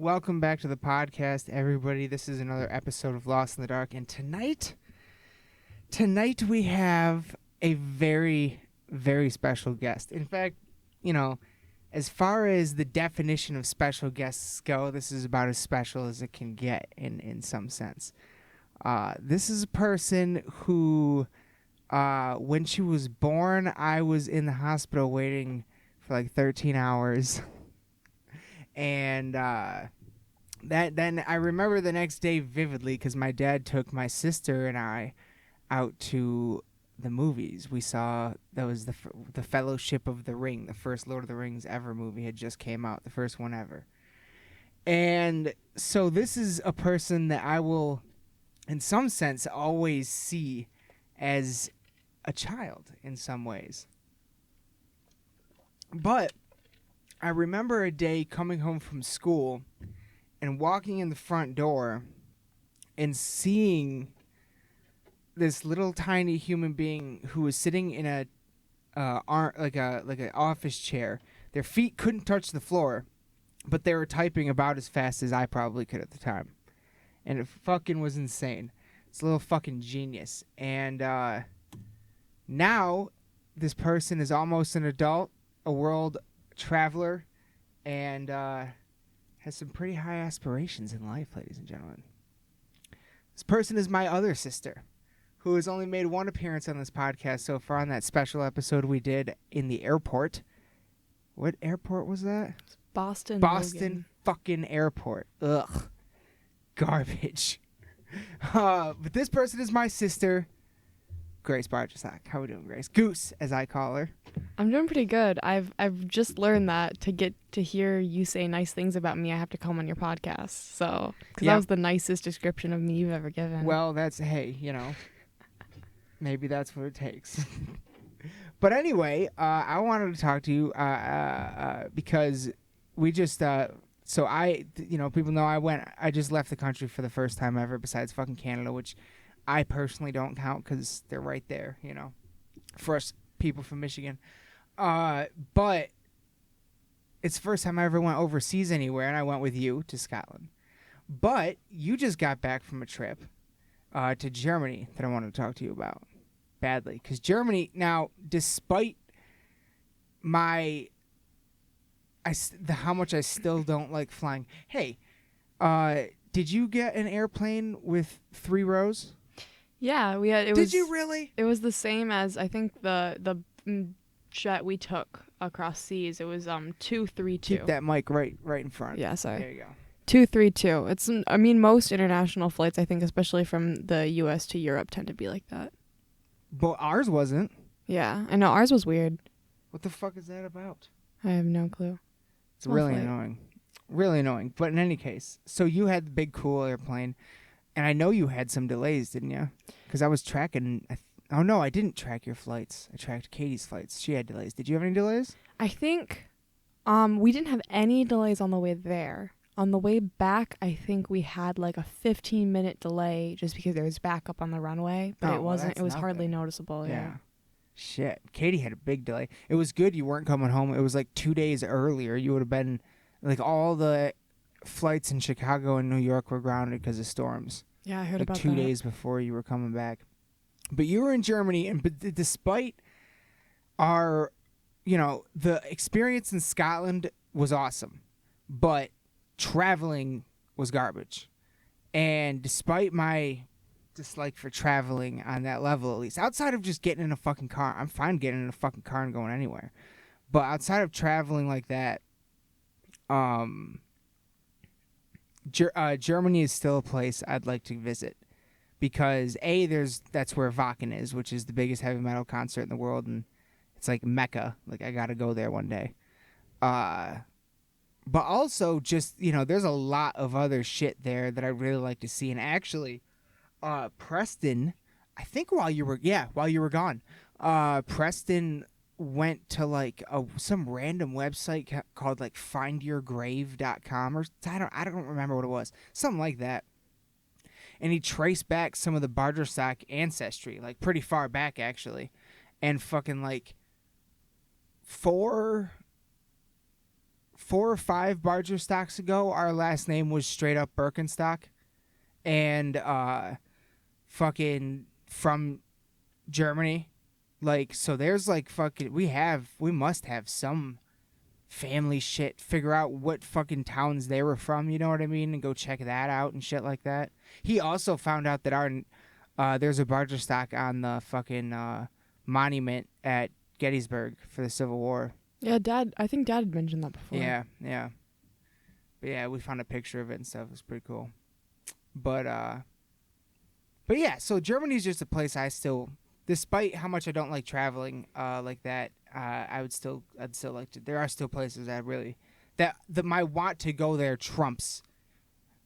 welcome back to the podcast, everybody. This is another episode of Lost in the Dark, and tonight we have a very, very special guest. In fact, as far as the definition of special guests go, this is about as special as it can get in some sense. This is a person who, when she was born, I was in the hospital waiting for like 13 hours. And then I remember the next day vividly because my dad took my sister and I out to the movies. We saw that was the Fellowship of the Ring, the first Lord of the Rings ever movie had just came out, the first one ever. And so this is a person that I will, in some sense, always see as a child in some ways. But I remember a day coming home from school and walking in the front door and seeing this little tiny human being who was sitting in a like an office chair. Their feet couldn't touch the floor, but they were typing about as fast as I probably could at the time. And it fucking was insane. It's a little fucking genius. And now this person is almost an adult, a world traveler, and has some pretty high aspirations in life, ladies and gentlemen. This person is my other sister, who has only made one appearance on this podcast so far on that special episode we did in the airport. What airport was that? Boston Logan. Fucking airport. Ugh. Garbage. But this person is my sister, Grace Barjasak. How we doing, Grace? Goose, as I call her. I'm doing pretty good. I've just learned that to get to hear you say nice things about me, I have to come on your podcast. So, because that was the nicest description of me you've ever given. Well, maybe that's what it takes. But anyway, I wanted to talk to you because we just so people know I just left the country for the first time ever besides fucking Canada, which I personally don't count because they're right there, for us people from Michigan. But it's the first time I ever went overseas anywhere, and I went with you to Scotland. But you just got back from a trip to Germany that I wanted to talk to you about badly. Because Germany, now, despite how much I still don't like flying. Hey, did you get an airplane with 3 rows? Yeah, we had. Did you really? It was the same as I think the jet we took across seas. It was 232. Keep that mic right in front. Yeah, sorry. There you go. 232. It's most international flights, I think, especially from the U.S. to Europe, tend to be like that. But ours wasn't. Yeah, I know ours was weird. What the fuck is that about? I have no clue. It's really annoying. Really annoying. But in any case, so you had the big cool airplane. And I know you had some delays, didn't you? Because I was tracking. Oh, no, I didn't track your flights. I tracked Katie's flights. She had delays. Did you have any delays? I think we didn't have any delays on the way there. On the way back, I think we had like a 15-minute delay just because there was backup on the runway. But it wasn't. It was hardly noticeable. Yeah. Shit. Katie had a big delay. It was good you weren't coming home. It was like 2 days earlier. You would have been like all the flights in Chicago and New York were grounded because of storms. Yeah, I heard about that. 2 days before you were coming back. But you were in Germany, and despite our, the experience in Scotland was awesome, but traveling was garbage. And despite my dislike for traveling on that level, at least, outside of just getting in a fucking car, I'm fine getting in a fucking car and going anywhere. But outside of traveling like that, Germany is still a place I'd like to visit because that's where Wacken is, which is the biggest heavy metal concert in the world, and it's like Mecca. Like I gotta go there one day. But also just there's a lot of other shit there that I really like to see. And actually, Preston, I think while you were gone, Preston went to like some random website called like findyourgrave.com or I don't remember what it was, something like that, and he traced back some of the Barjasak ancestry like pretty far back actually, and fucking like 4 4 or 5 Barger stocks ago, our last name was straight up Birkenstock. And fucking from Germany. Like, so there's like fucking, we must have some family shit. Figure out what fucking towns they were from, you know what I mean? And go check that out and shit like that. He also found out that there's a Barger stock on the fucking monument at Gettysburg for the Civil War. Yeah, I think Dad had mentioned that before. Yeah. But yeah, we found a picture of it and stuff. It was pretty cool. But yeah, so Germany's just a place I still, despite how much I don't like traveling like that, I'd still like to. There are still places that my want to go there trumps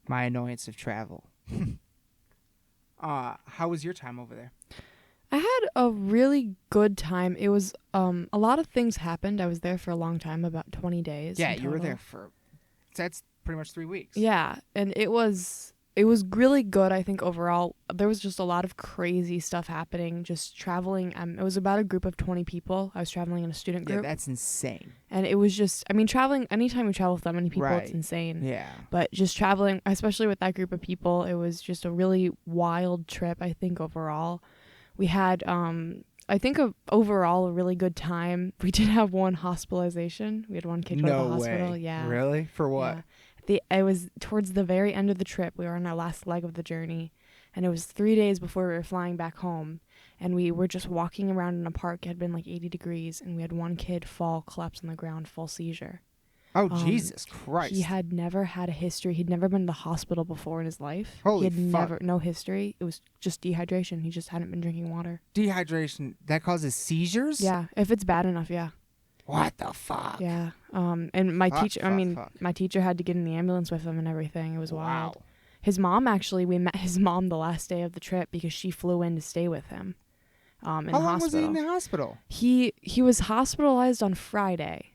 my annoyance of travel. How was your time over there? I had a really good time. It was a lot of things happened. I was there for a long time, about 20 days. Yeah, you were there that's pretty much 3 weeks. Yeah, and it was really good, I think, overall. There was just a lot of crazy stuff happening, just traveling. It was about a group of 20 people. I was traveling in a student group. Yeah, that's insane. And it was just, I mean, traveling, anytime you travel with that many people, right. It's insane. Yeah. But just traveling, especially with that group of people, it was just a really wild trip, I think, overall. We had, I think, overall a really good time. We did have one hospitalization. We had one kid go to the hospital. No way. Yeah. Really? For what? Yeah. It was towards the very end of the trip. We were on our last leg of the journey, and it was 3 days before we were flying back home, and we were just walking around in a park. It had been like 80 degrees, and we had one kid collapse on the ground, full seizure. Oh, Jesus Christ. He had never had a history. He'd never been to the hospital before in his life. Holy he had fuck. no history. It was just dehydration. He just hadn't been drinking water. Dehydration, that causes seizures? Yeah, if it's bad enough, yeah. What the fuck? Yeah. And my my teacher had to get in the ambulance with him and everything. It was wild. Wow. His mom, actually, we met his mom the last day of the trip because she flew in to stay with him. In How the long hospital. was he in the hospital? He was hospitalized on Friday.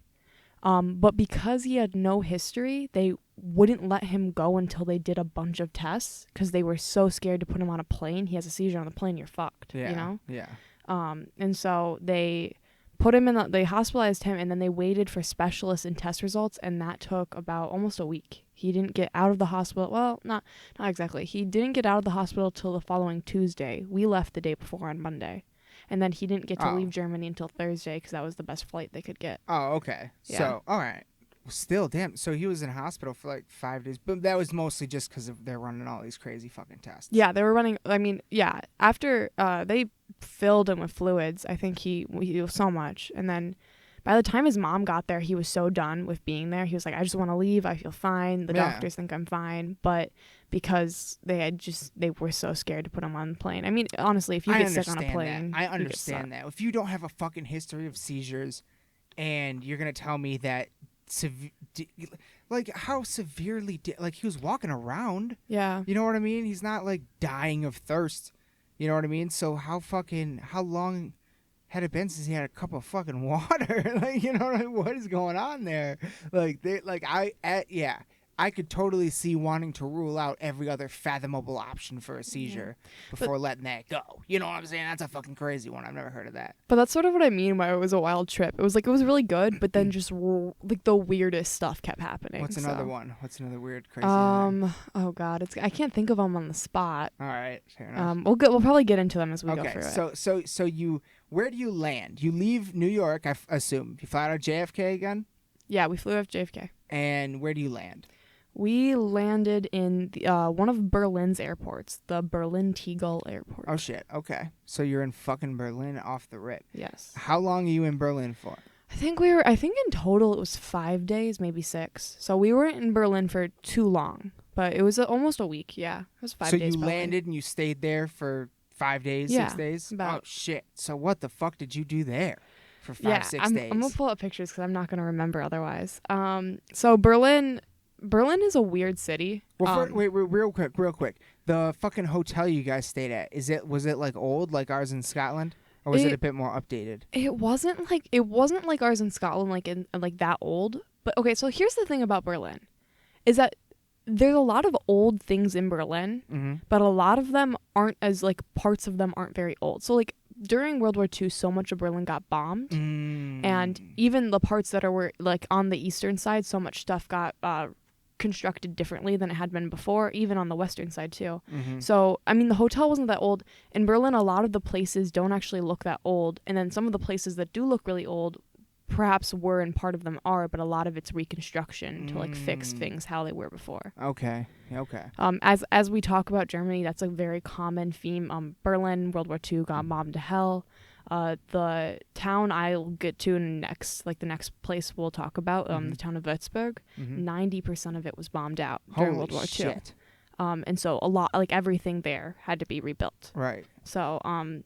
But because he had no history, they wouldn't let him go until they did a bunch of tests because they were so scared to put him on a plane. He has a seizure on the plane, you're fucked. Yeah. You know? Yeah. And so they put him in they hospitalized him, and then they waited for specialists and test results, and that took about almost a week. He didn't get out of the hospital. Well, not exactly. He didn't get out of the hospital till the following Tuesday. We left the day before on Monday. And then he didn't get to leave Germany until Thursday because that was the best flight they could get. Oh, okay. Yeah. So, all right. Still, damn. So he was in hospital for like 5 days, but that was mostly just because they're running all these crazy fucking tests. Yeah, they were running. I mean, yeah. After they filled him with fluids, I think he was so much, and then by the time his mom got there, he was so done with being there. He was like, I just want to leave. I feel fine. The doctors think I'm fine. But because they were so scared to put him on the plane. I mean, honestly, if you get sick on a plane, I understand that. If you don't have a fucking history of seizures and you're going to tell me that like how severely like he was walking around. Yeah. You know what I mean? He's not like dying of thirst. You know what I mean? So how long had it been since he had a cup of fucking water? Like, you know what I mean? What is going on there? I could totally see wanting to rule out every other fathomable option for a seizure before letting that go. You know what I'm saying? That's a fucking crazy one. I've never heard of that. But that's sort of what I mean by it was a wild trip. It was really good, but then just like the weirdest stuff kept happening. What's another one? What's another weird crazy thing? Oh god, I can't think of them on the spot. All right, fair enough. We'll probably get into them as we go through it. So where do you land? You leave New York, I assume. You fly out of JFK again? Yeah, we flew out of JFK. And where do you land? We landed in one of Berlin's airports, the Berlin Tegel Airport. Oh, shit. Okay. So you're in fucking Berlin off the rip. Yes. How long are you in Berlin for? I think in total it was 5 days, maybe 6. So we weren't in Berlin for too long, but it was almost a week. Yeah. It was 5 days. So you landed and you stayed there for 5 days, 6 days? About. Oh, shit. So what the fuck did you do there for 6 days? I'm going to pull up pictures because I'm not going to remember otherwise. So Berlin is a weird city. Well, wait, real quick. The fucking hotel you guys stayed at, was it like old, like ours in Scotland, or was it a bit more updated? It wasn't like ours in Scotland, like that old. But okay, so here's the thing about Berlin, is that there's a lot of old things in Berlin, but a lot of them aren't parts of them aren't very old. So like during World War II, so much of Berlin got bombed, and And even the parts that were like on the eastern side, so much stuff got constructed differently than it had been before, even on the western side too. So I mean, the hotel wasn't that old. In Berlin, a lot of the places don't actually look that old, and then some of the places that do look really old perhaps were, and part of them are, but a lot of it's reconstruction to like fix things how they were before. Okay. As we talk about Germany, that's a very common theme. Berlin, World War II, got bombed to hell. The town I'll get to next, like the next place we'll talk about, the town of Würzburg, 90% of it was bombed out during World War II. And so a lot, like everything there had to be rebuilt. Right. So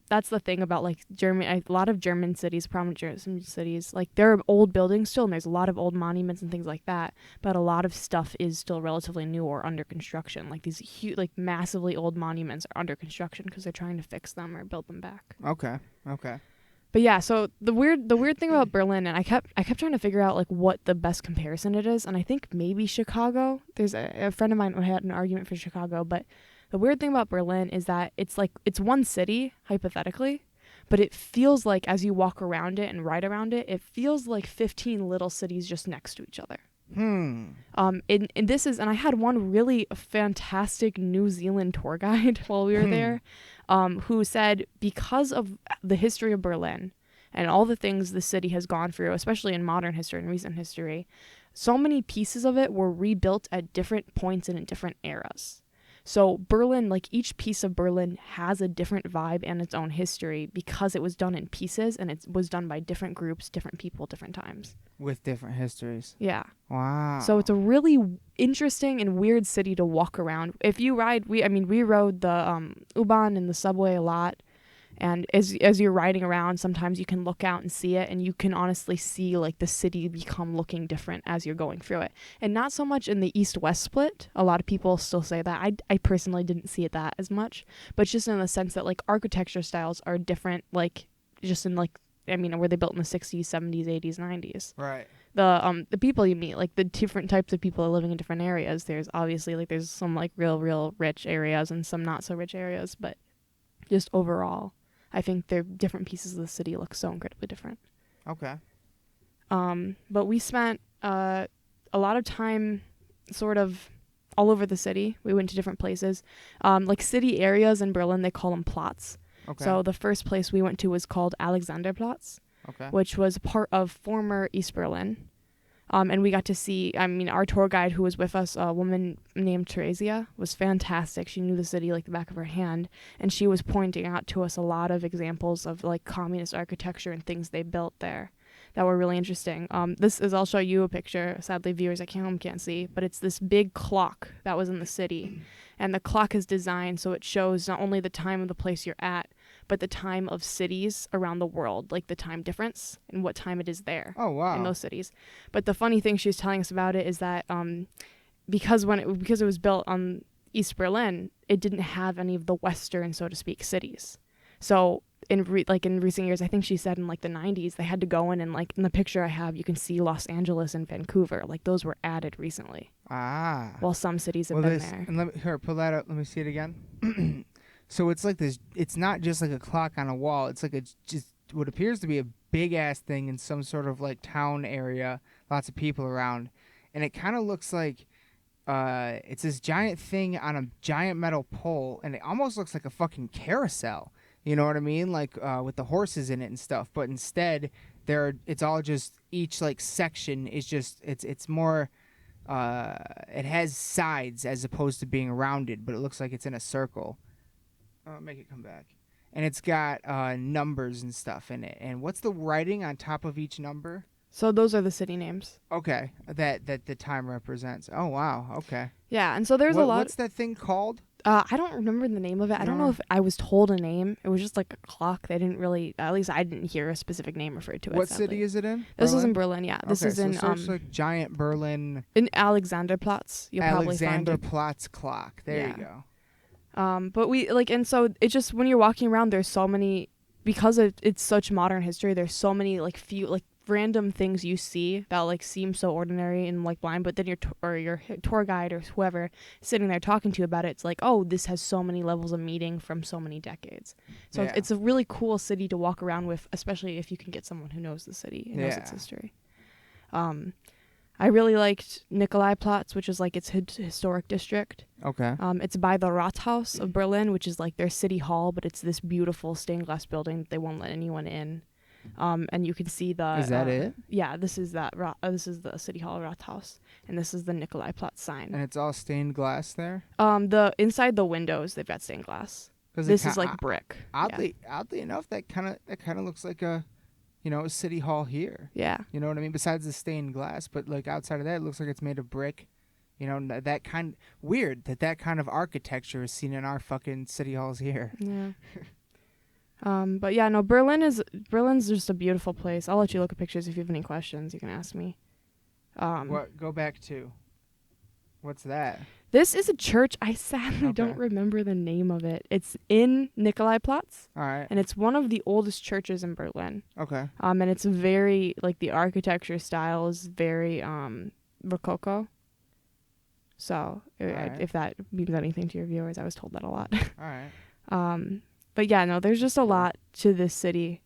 that's the thing about like Germany. A lot of German cities, prominent German cities, like there are old buildings still, and there's a lot of old monuments and things like that. But a lot of stuff is still relatively new or under construction. Like these huge, like massively old monuments are under construction because they're trying to fix them or build them back. Okay. But yeah, so the weird thing about Berlin, and I kept trying to figure out like what the best comparison it is, and I think maybe Chicago. There's a friend of mine who had an argument for Chicago, but the weird thing about Berlin is that it's one city hypothetically, but it feels like as you walk around it and ride around it, it feels like 15 little cities just next to each other. And I had one really fantastic New Zealand tour guide while we were there, who said because of the history of Berlin and all the things the city has gone through, especially in modern history and recent history, so many pieces of it were rebuilt at different points and in different eras. So Berlin, like each piece of Berlin has a different vibe and its own history because it was done in pieces and it was done by different groups, different people, different times. With different histories. Yeah. Wow. So it's a really interesting and weird city to walk around. If you ride, we rode the U-Bahn and the subway a lot. And as you're riding around, sometimes you can look out and see it, and you can honestly see like the city become looking different as you're going through it. And not so much in the east-west split. A lot of people still say that. I personally didn't see it that as much, but just in the sense that like architecture styles are different, like just in like, I mean, were they built in the 60s, 70s, 80s, 90s? Right. The people you meet, like the different types of people living in different areas. There's obviously like there's some like real rich areas and some not so rich areas, but just overall, I think their different pieces of the city look so incredibly different. Okay. But we spent a lot of time sort of all over the city. We went to different places. Like city areas in Berlin, they call them Platz. Okay. So the first place we went to was called Alexanderplatz, which was part of former East Berlin. And we got to see, I mean, our tour guide who was with us, a woman named Theresia, was fantastic. She knew the city like the back of her hand. And she was pointing out to us a lot of examples of like communist architecture and things they built there that were really interesting. I'll show you a picture. Sadly, viewers at home can't see, but it's this big clock that was in the city. And the clock is designed so it shows not only the time of the place you're at, but the time of cities around the world, like the time difference and what time it is there. Oh, wow. In those cities. But the funny thing she was telling us about it is that because it was built on East Berlin, it didn't have any of the Western, so to speak, cities. So in recent years, I think she said in like the 90s, they had to go in and like in the picture I have, you can see Los Angeles and Vancouver. Like those were added recently. Ah. While some cities have been there. And pull that up. Let me see it again. So it's like this. It's not just like a clock on a wall. It's like just what appears to be a big ass thing in some sort of like town area. Lots of people around, and it kind of looks like it's this giant thing on a giant metal pole, and it almost looks like a fucking carousel. You know what I mean? Like with the horses in it and stuff. But instead, it's all just each like section is just it's more. It has sides as opposed to being rounded, but it looks like it's in a circle. Make it come back. And it's got numbers and stuff in it. And what's the writing on top of each number? So those are the city names. Okay. That the time represents. Oh, wow. Okay. Yeah, and so there's a lot. What's that thing called? I don't remember the name of it. I don't know if I was told a name. It was just like a clock. They didn't really, at least I didn't hear a specific name referred to it. What sadly. city is it in? This is in Berlin, yeah. This is in it's like giant Berlin. In Alexanderplatz. You'll probably find it. Alexanderplatz clock. There you go. But we and so it just when you're walking around, there's so many because it's such modern history. There's so many random things you see that like seem so ordinary and like blind, but then your tour guide or whoever sitting there talking to you about it, it's like, oh, this has so many levels of meaning from so many decades. So it's a really cool city to walk around with, especially if you can get someone who knows the city and knows its history. I really liked Nikolaiplatz, which is like its historic district. Okay. It's by the Rathaus of Berlin, which is like their city hall, but it's this beautiful stained glass building that they won't let anyone in. And you can see the. Is that it? Yeah, this is that. This is the city hall Rathaus, and this is the Nikolaiplatz sign. And it's all stained glass there. The inside the windows they've got stained glass. This is like brick. Oddly enough, that kind of looks like a city hall here. Yeah. You know what I mean? Besides the stained glass, but like outside of that, it looks like it's made of brick. You know, that kind weird that kind of architecture is seen in our fucking city halls here. Yeah. But yeah, no, Berlin's just a beautiful place. I'll let you look at pictures if you have any questions. You can ask me. Go back to. What's that? This is a church. I sadly don't remember the name of it. It's in Nikolaiplatz. All right. And it's one of the oldest churches in Berlin. Okay. And it's very, like, the architecture style is very Rococo. So if that means anything to your viewers, I was told that a lot. All right. But yeah, no, there's just a lot to this city.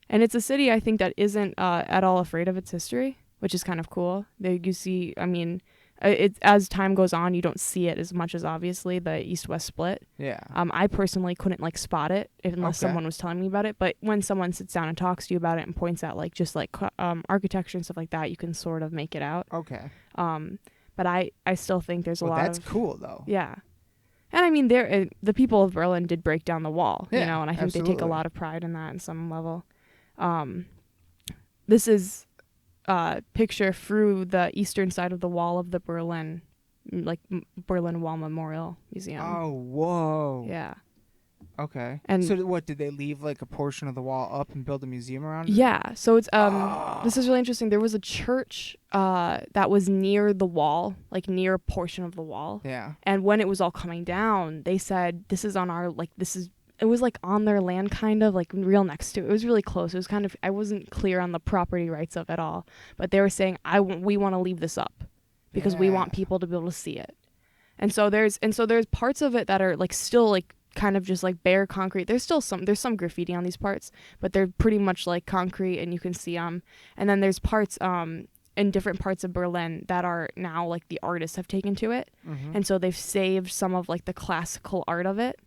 And it's a city, I think, that isn't at all afraid of its history, which is kind of cool. You see, I mean, as time goes on, you don't see it as much as obviously the east-west split. Yeah. I personally couldn't like spot it unless someone was telling me about it. But when someone sits down and talks to you about it and points out like just like architecture and stuff like that, you can sort of make it out. Okay. But I still think there's a lot. That's cool though. Yeah. And I mean, the people of Berlin did break down the wall, yeah, you know, and I think absolutely. they take a lot of pride in that on some level. This is picture through the eastern side of the wall of the Berlin Wall Memorial Museum. Oh, whoa. Yeah. Okay. And so what, did they leave like a portion of the wall up and build a museum around it? Yeah. So it's this is really interesting. There was a church that was near the wall, like near a portion of the wall. Yeah. And when it was all coming down, they said this is on our it was like on their land, kind of like real next to it. It was really close. It was kind of, I wasn't clear on the property rights of it all, but they were saying we want to leave this up because we want people to be able to see it. And so there's parts of it that are like still like kind of just like bare concrete. There's some graffiti on these parts, but they're pretty much like concrete and you can see them. And then there's parts in different parts of Berlin that are now like the artists have taken to it. Mm-hmm. And so they've saved some of like the classical art of it.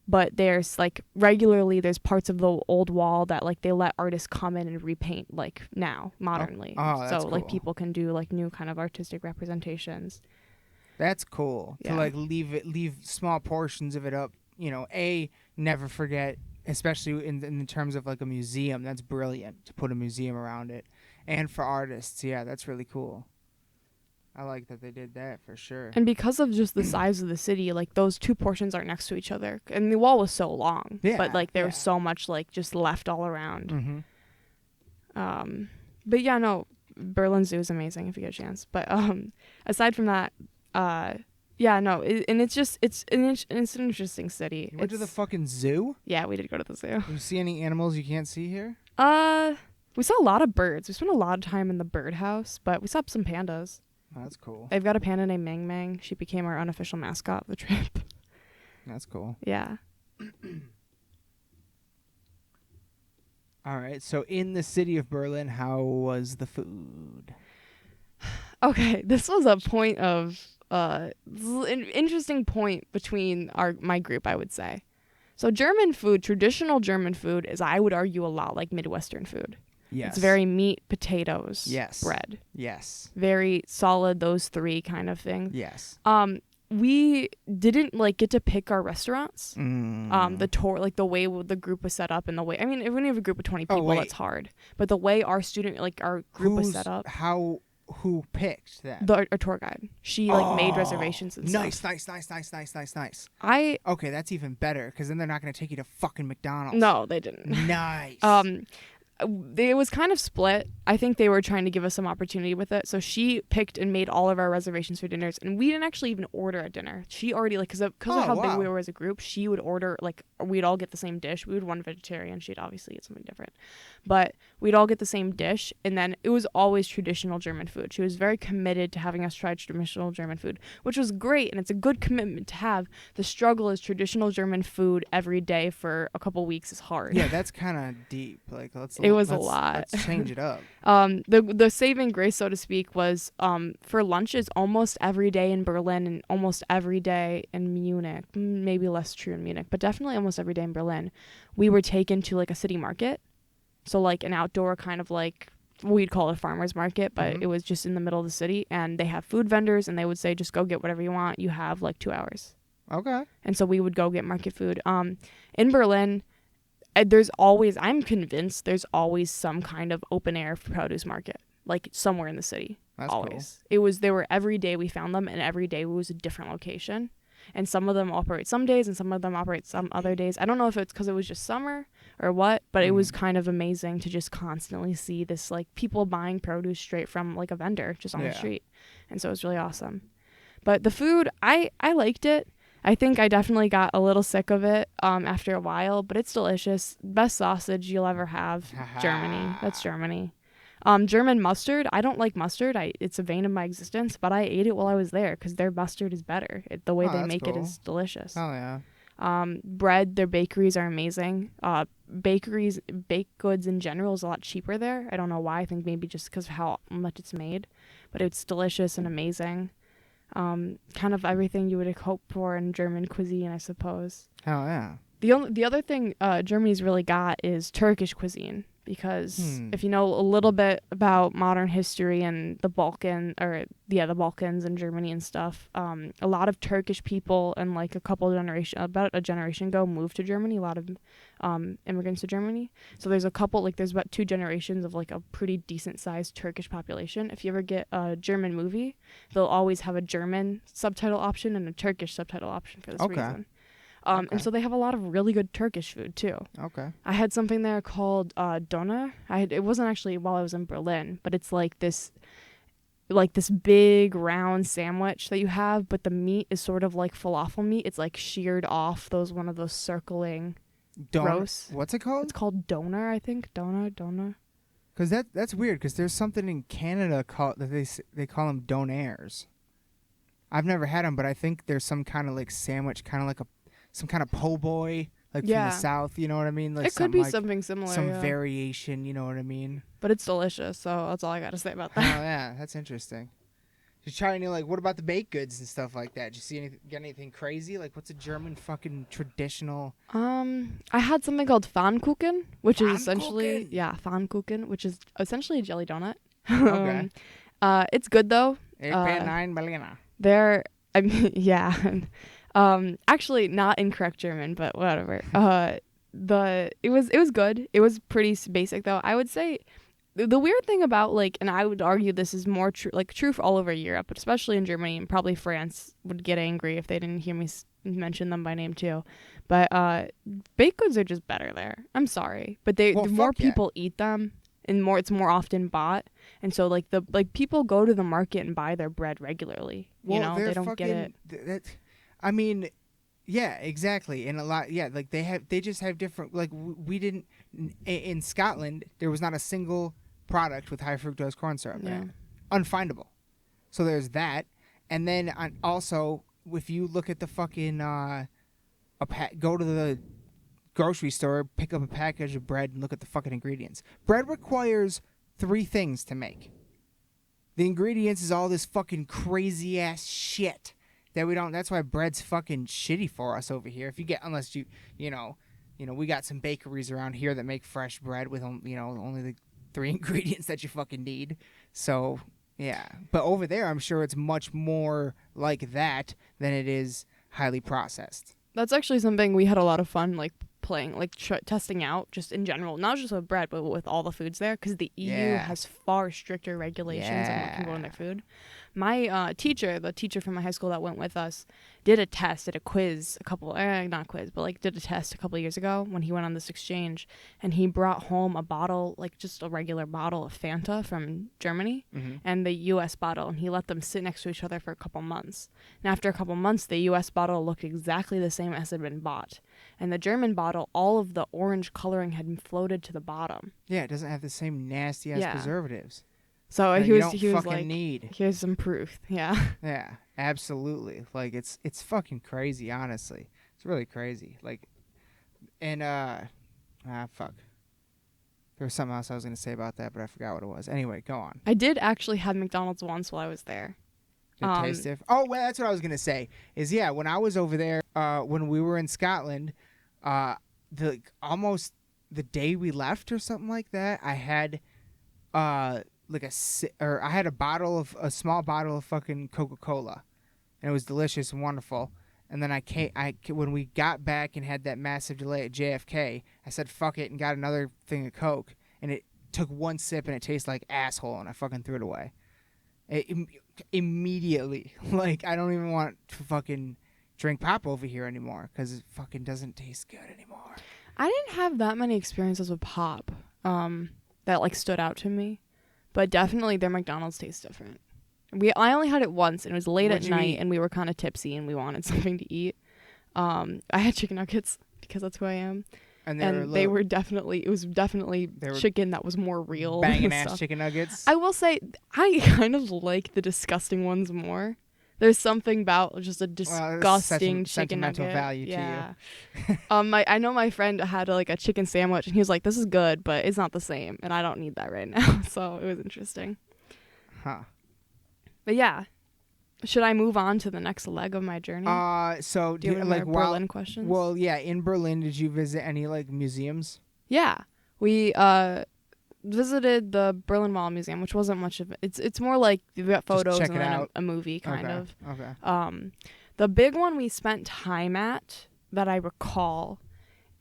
But there's like regularly there's parts of the old wall that like they let artists come in and repaint like now modernly. That's so cool. like people can do like new kind of artistic representations. That's cool. Yeah. To like leave small portions of it up, you know, never forget, especially in terms of like a museum. That's brilliant to put a museum around it. And for artists, yeah, that's really cool. I like that they did that for sure. And because of just the size of the city, like those two portions aren't next to each other. And the wall was so long. Yeah, but like there was so much like just left all around. Mm-hmm. But yeah, no, Berlin Zoo is amazing if you get a chance. But aside from that, yeah, no, and it's an interesting city. You went to the fucking zoo? Yeah, we did go to the zoo. Did you see any animals you can't see here? We saw a lot of birds. We spent a lot of time in the birdhouse, but we saw some pandas. Oh, that's cool. They've got a panda named Mang Mang. She became our unofficial mascot of the trip. That's cool. Yeah. All right. So in the city of Berlin, how was the food? Okay, this was a point of an interesting point between my group, I would say. So German food, traditional German food, is, I would argue, a lot like Midwestern food. Yes. It's very meat, potatoes, yes, bread. Yes. Very solid, those three kind of thing. Yes. We didn't like get to pick our restaurants. The tour, like the way the group was set up and the way, I mean, if we have a group of 20 people, that's hard. But the way our group was set up. Who picked that? Our tour guide. She made reservations and stuff. Nice. Okay, that's even better because then they're not going to take you to fucking McDonald's. No, they didn't. Nice. It was kind of split. I think they were trying to give us some opportunity with it. So she picked and made all of our reservations for dinners, and we didn't actually even order a dinner. She already, like, because of how big we were as a group, she would order, like, we'd all get the same dish. We would one vegetarian. She'd obviously get something different. But we'd all get the same dish, and then it was always traditional German food. She was very committed to having us try traditional German food, which was great, and it's a good commitment to have. The struggle is traditional German food every day for a couple weeks is hard. Yeah, that's kind of deep. Like, it was a lot. Let's change it up. The saving grace, so to speak, was for lunches almost every day in Berlin and almost every day in Munich. Maybe less true in Munich, but definitely almost every day in Berlin. We were taken to like a city market, so like an outdoor kind of like we'd call it a farmer's market, but it was just in the middle of the city, and they have food vendors, and they would say just go get whatever you want. You have like 2 hours. Okay. And so we would go get market food. In Berlin, I'm convinced there's always some kind of open air produce market, like somewhere in the city. That's always. Cool. They were every day we found them, and every day was a different location. And some of them operate some days, and some of them operate some other days. I don't know if it's because it was just summer or what, but it was kind of amazing to just constantly see this, like, people buying produce straight from, like, a vendor just on the street. And so it was really awesome. But the food, I liked it. I think I definitely got a little sick of it after a while, but it's delicious. Best sausage you'll ever have. Germany. That's Germany. German mustard. I don't like mustard. It's a vein of my existence, but I ate it while I was there because their mustard is better. The way they make it is delicious. Oh, yeah. Bread, their bakeries are amazing. Bakeries, baked goods in general is a lot cheaper there. I don't know why. I think maybe just because of how much it's made, but it's delicious and amazing. Kind of everything you would hope for in German cuisine, I suppose. Oh, yeah. The other thing Germany's really got is Turkish cuisine, because if you know a little bit about modern history and the Balkans and Germany and stuff, a lot of Turkish people and like about a generation ago moved to Germany. A lot of immigrants to Germany. So there's about 2 generations of like a pretty decent sized Turkish population. If you ever get a German movie, they'll always have a German subtitle option and a Turkish subtitle option for this reason. And so they have a lot of really good Turkish food too. Okay. I had something there called doner. It wasn't actually while I was in Berlin, but it's like this big round sandwich that you have, but the meat is sort of like falafel meat. It's like sheared off one of those circling roasts. What's it called? It's called doner, I think. Doner. Because that's weird. Because there's something in Canada that they call them donairs. I've never had them, but I think there's some kind of like sandwich, kind of like some kind of po' boy, like from the South, you know what I mean? Like it could be something similar. Some variation, you know what I mean? But it's delicious, so that's all I got to say about that. Oh, yeah, that's interesting. Just trying to, like, what about the baked goods and stuff like that? Did you get anything crazy? Like, what's a German fucking traditional? I had something called Pfannkuchen, which is essentially, Pfannkuchen, which is essentially a jelly donut. Okay. It's good, though. Actually not in correct German, but whatever. It was good. It was pretty basic though. I would say the weird thing about like, and I would argue this is more true for all over Europe, but especially in Germany, and probably France would get angry if they didn't hear me mention them by name too. But baked goods are just better there. I'm sorry, but the more people eat them, and it's more often bought, and so like people go to the market and buy their bread regularly. You know, they don't get it. I mean, yeah, exactly. And a lot, like they just have different, like we didn't, in Scotland, there was not a single product with high fructose corn syrup there. Unfindable. So there's that. And then also, if you look at the fucking, go to the grocery store, pick up a package of bread and look at the fucking ingredients. Bread requires 3 things to make. The ingredients is all this fucking crazy ass shit that we don't. That's why bread's fucking shitty for us over here. Unless you know, we got some bakeries around here that make fresh bread with only the 3 ingredients that you fucking need. So yeah, but over there, I'm sure it's much more like that than it is highly processed. That's actually something we had a lot of fun like playing, like testing out just in general, not just with bread, but with all the foods there, because the EU has far stricter regulations on what can go in their food. My teacher, the teacher from my high school that went with us, did a test, did a quiz not a quiz, but like did a test a couple of years ago when he went on this exchange, and he brought home a bottle, like just a regular bottle of Fanta from Germany, and the US bottle, and he let them sit next to each other for a couple months. And after a couple months, the US bottle looked exactly the same as had been bought. And the German bottle, all of the orange coloring had floated to the bottom. Yeah, it doesn't have the same nasty ass preservatives. So he was like, need. Here's some proof. Yeah. Yeah, absolutely. Like it's fucking crazy, honestly. It's really crazy. Like, and fuck. There was something else I was gonna say about that, but I forgot what it was. Anyway, go on. I did actually have McDonald's once while I was there. Did it taste different? Oh, well, that's what I was gonna say. When I was over there, when we were in Scotland, almost the day we left or something like that, I had I had a small bottle of fucking Coca-Cola, and it was delicious and wonderful. And then when we got back and had that massive delay at JFK, I said fuck it and got another thing of Coke, and it took one sip and it tasted like asshole, and I fucking threw it away. Immediately, like I don't even want to fucking drink pop over here anymore because it fucking doesn't taste good anymore. I didn't have that many experiences with pop that like stood out to me, but definitely their McDonald's tastes different. I only had it once, and it was late at night, and we were kind of tipsy, and we wanted something to eat. I had chicken nuggets because that's who I am. And it was definitely chicken that was more real. Banging ass chicken nuggets. I will say, I kind of like the disgusting ones more. There's something about just a disgusting chicken nugget. Sentimental value to you. I know my friend had a chicken sandwich, and he was like, "This is good, but it's not the same, and I don't need that right now." So it was interesting. Huh. But yeah. Should I move on to the next leg of my journey? So do you have like Berlin questions? Well, yeah. In Berlin, did you visit any museums? Yeah, we visited the Berlin Wall Museum, which wasn't much of it. It's more like you've got photos and then a movie kind of. Okay. The big one we spent time at that I recall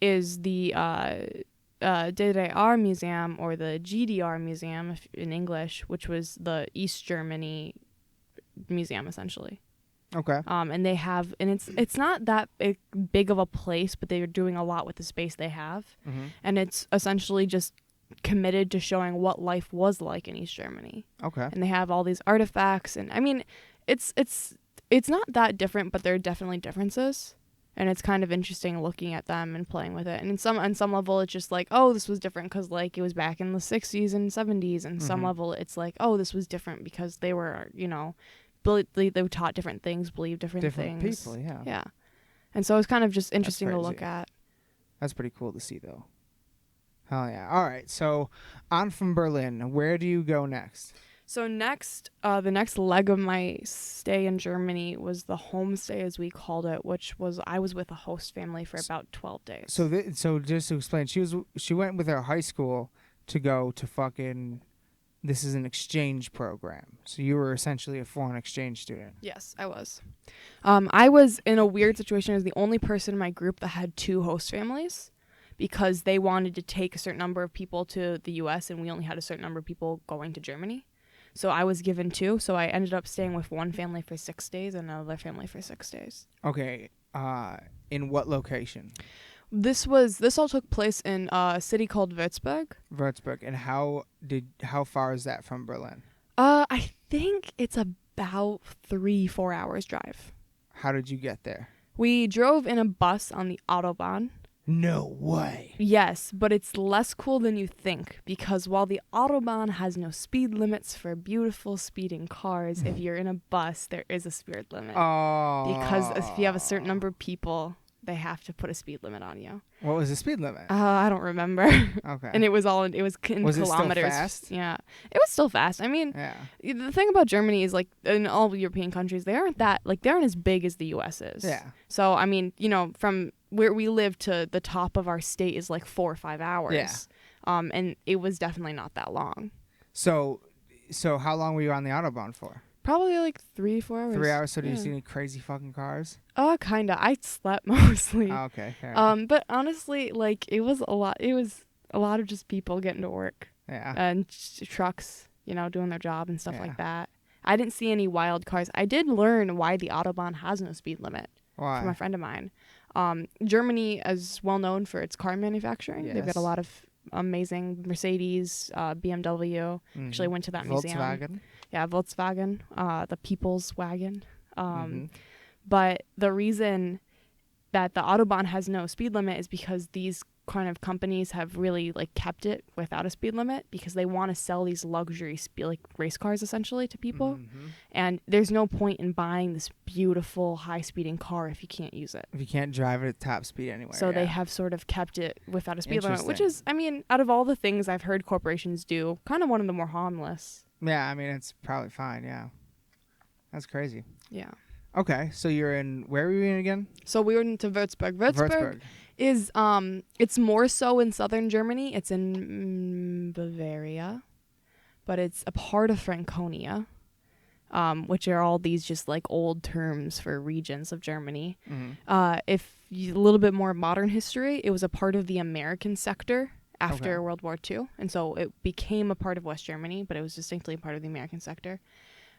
is the DDR Museum, or the GDR Museum in English, which was the East Germany museum essentially. Okay. And they have, and it's not that big of a place, but they're doing a lot with the space they have, and it's essentially just committed to showing what life was like in East Germany. Okay. And they have all these artifacts, and I mean, it's not that different, but there are definitely differences, and it's kind of interesting looking at them and playing with it. And on some level, it's just like, oh, this was different because it was back in the 60s and 70s, and some level, it's like, oh, this was different because they were they were taught different things, believed different things. People, yeah. Yeah. And so it's kind of just interesting to look at. That's pretty cool to see, though. Hell yeah. All right. So on from Berlin, where do you go next? So next, the next leg of my stay in Germany was the homestay, as we called it, which was I was with a host family for about 12 days. So just to explain, she went with her high school to go to fucking... This is an exchange program. So you were essentially a foreign exchange student. Yes, I was. I was in a weird situation as the only person in my group that had two host families, because they wanted to take a certain number of people to the U.S. and we only had a certain number of people going to Germany. So I was given two. So I ended up staying with one family for 6 days and another family for 6 days. Okay. In what location? This all took place in a city called Würzburg. Würzburg. And how far is that from Berlin? I think it's about 3-4 hours drive. How did you get there? We drove in a bus on the Autobahn. No way. Yes, but it's less cool than you think, because while the Autobahn has no speed limits for beautiful speeding cars, if you're in a bus, there is a speed limit. Oh. Because if you have a certain number of people, they have to put a speed limit on you. What was the speed limit? I don't remember. Okay. And it was in was kilometers. It still fast? Yeah. It was still fast. I mean, the thing about Germany is, in all European countries, they aren't as big as the US is. Yeah. So, I mean, from where we live to the top of our state is 4 or 5 hours. Yeah. And it was definitely not that long. So how long were you on the Autobahn for? Probably like 3-4 hours. 3 hours. So did you see any crazy fucking cars? Kinda. I slept mostly. Oh, okay. Fair but honestly, like it was a lot. It was a lot of just people getting to work. Yeah. And trucks, doing their job and stuff like that. I didn't see any wild cars. I did learn why the Autobahn has no speed limit. Why? From a friend of mine. Germany is well known for its car manufacturing. Yes. They've got a lot of amazing Mercedes, BMW. Actually went to that museum. Volkswagen. Yeah, Volkswagen, the People's Wagon. But the reason that the Autobahn has no speed limit is because these kind of companies have really like kept it without a speed limit because they want to sell these luxury like race cars essentially to people. And there's no point in buying this beautiful high speeding car if you can't use it. If you can't drive it at top speed anywhere. So they have sort of kept it without a speed limit, which is, I mean, out of all the things I've heard corporations do, kind of one of the more harmless. Yeah, I mean, it's probably fine, yeah. That's crazy. Yeah. Okay, so you're in, where were you in again? So we were into Würzburg. Würzburg is, it's more so in southern Germany. It's in Bavaria, but it's a part of Franconia, which are all these just like old terms for regions of Germany. If a little bit more modern history, it was a part of the American sector after World War II. And so it became a part of West Germany, but it was distinctly a part of the American sector.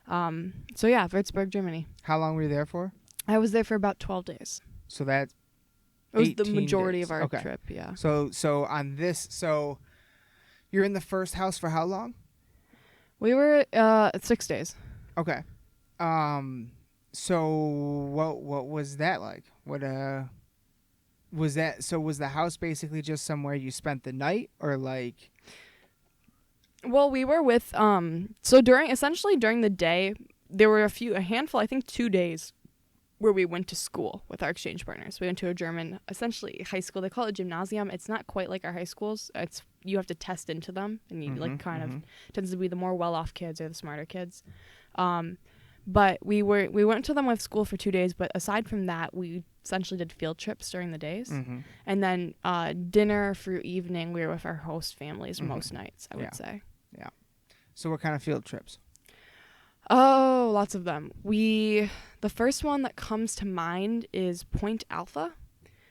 So yeah, Würzburg, Germany. How long were you there for? I was there for about 12 days. So that's It was the majority days. of our trip, yeah. So on this, so you're in the first house for how long? We were 6 days. Okay. So what was that like? What was that? So was the house basically just somewhere you spent the night, or like? Well, we were with so during the day, there were a handful, I think 2 days where we went to school with our exchange partners. We went to a German, essentially high school. They call it gymnasium. It's not quite like our high schools. You have to test into them, and you of tends to be the more well-off kids or the smarter kids. But we went to them with school for 2 days. But aside from that, we essentially did field trips during the days, and then dinner for evening. We were with our host families most nights, I would say. Yeah. So what kind of field trips? Oh, lots of them. The first one that comes to mind is Point Alpha.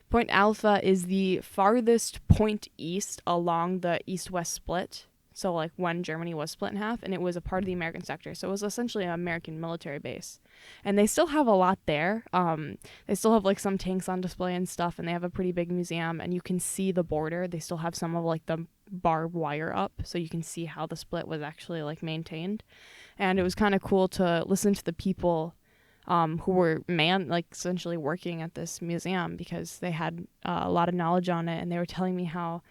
Point Alpha is the farthest point east along the east-west split. So like when Germany was split in half, and it was a part of the American sector. So it was essentially an American military base. And they still have a lot there. They still have like some tanks on display and stuff, and they have a pretty big museum, and you can see the border. They still have some of like the barbed wire up, so you can see how the split was actually like maintained. And it was kind of cool to listen to the people who were essentially working at this museum, because they had a lot of knowledge on it, and they were telling me how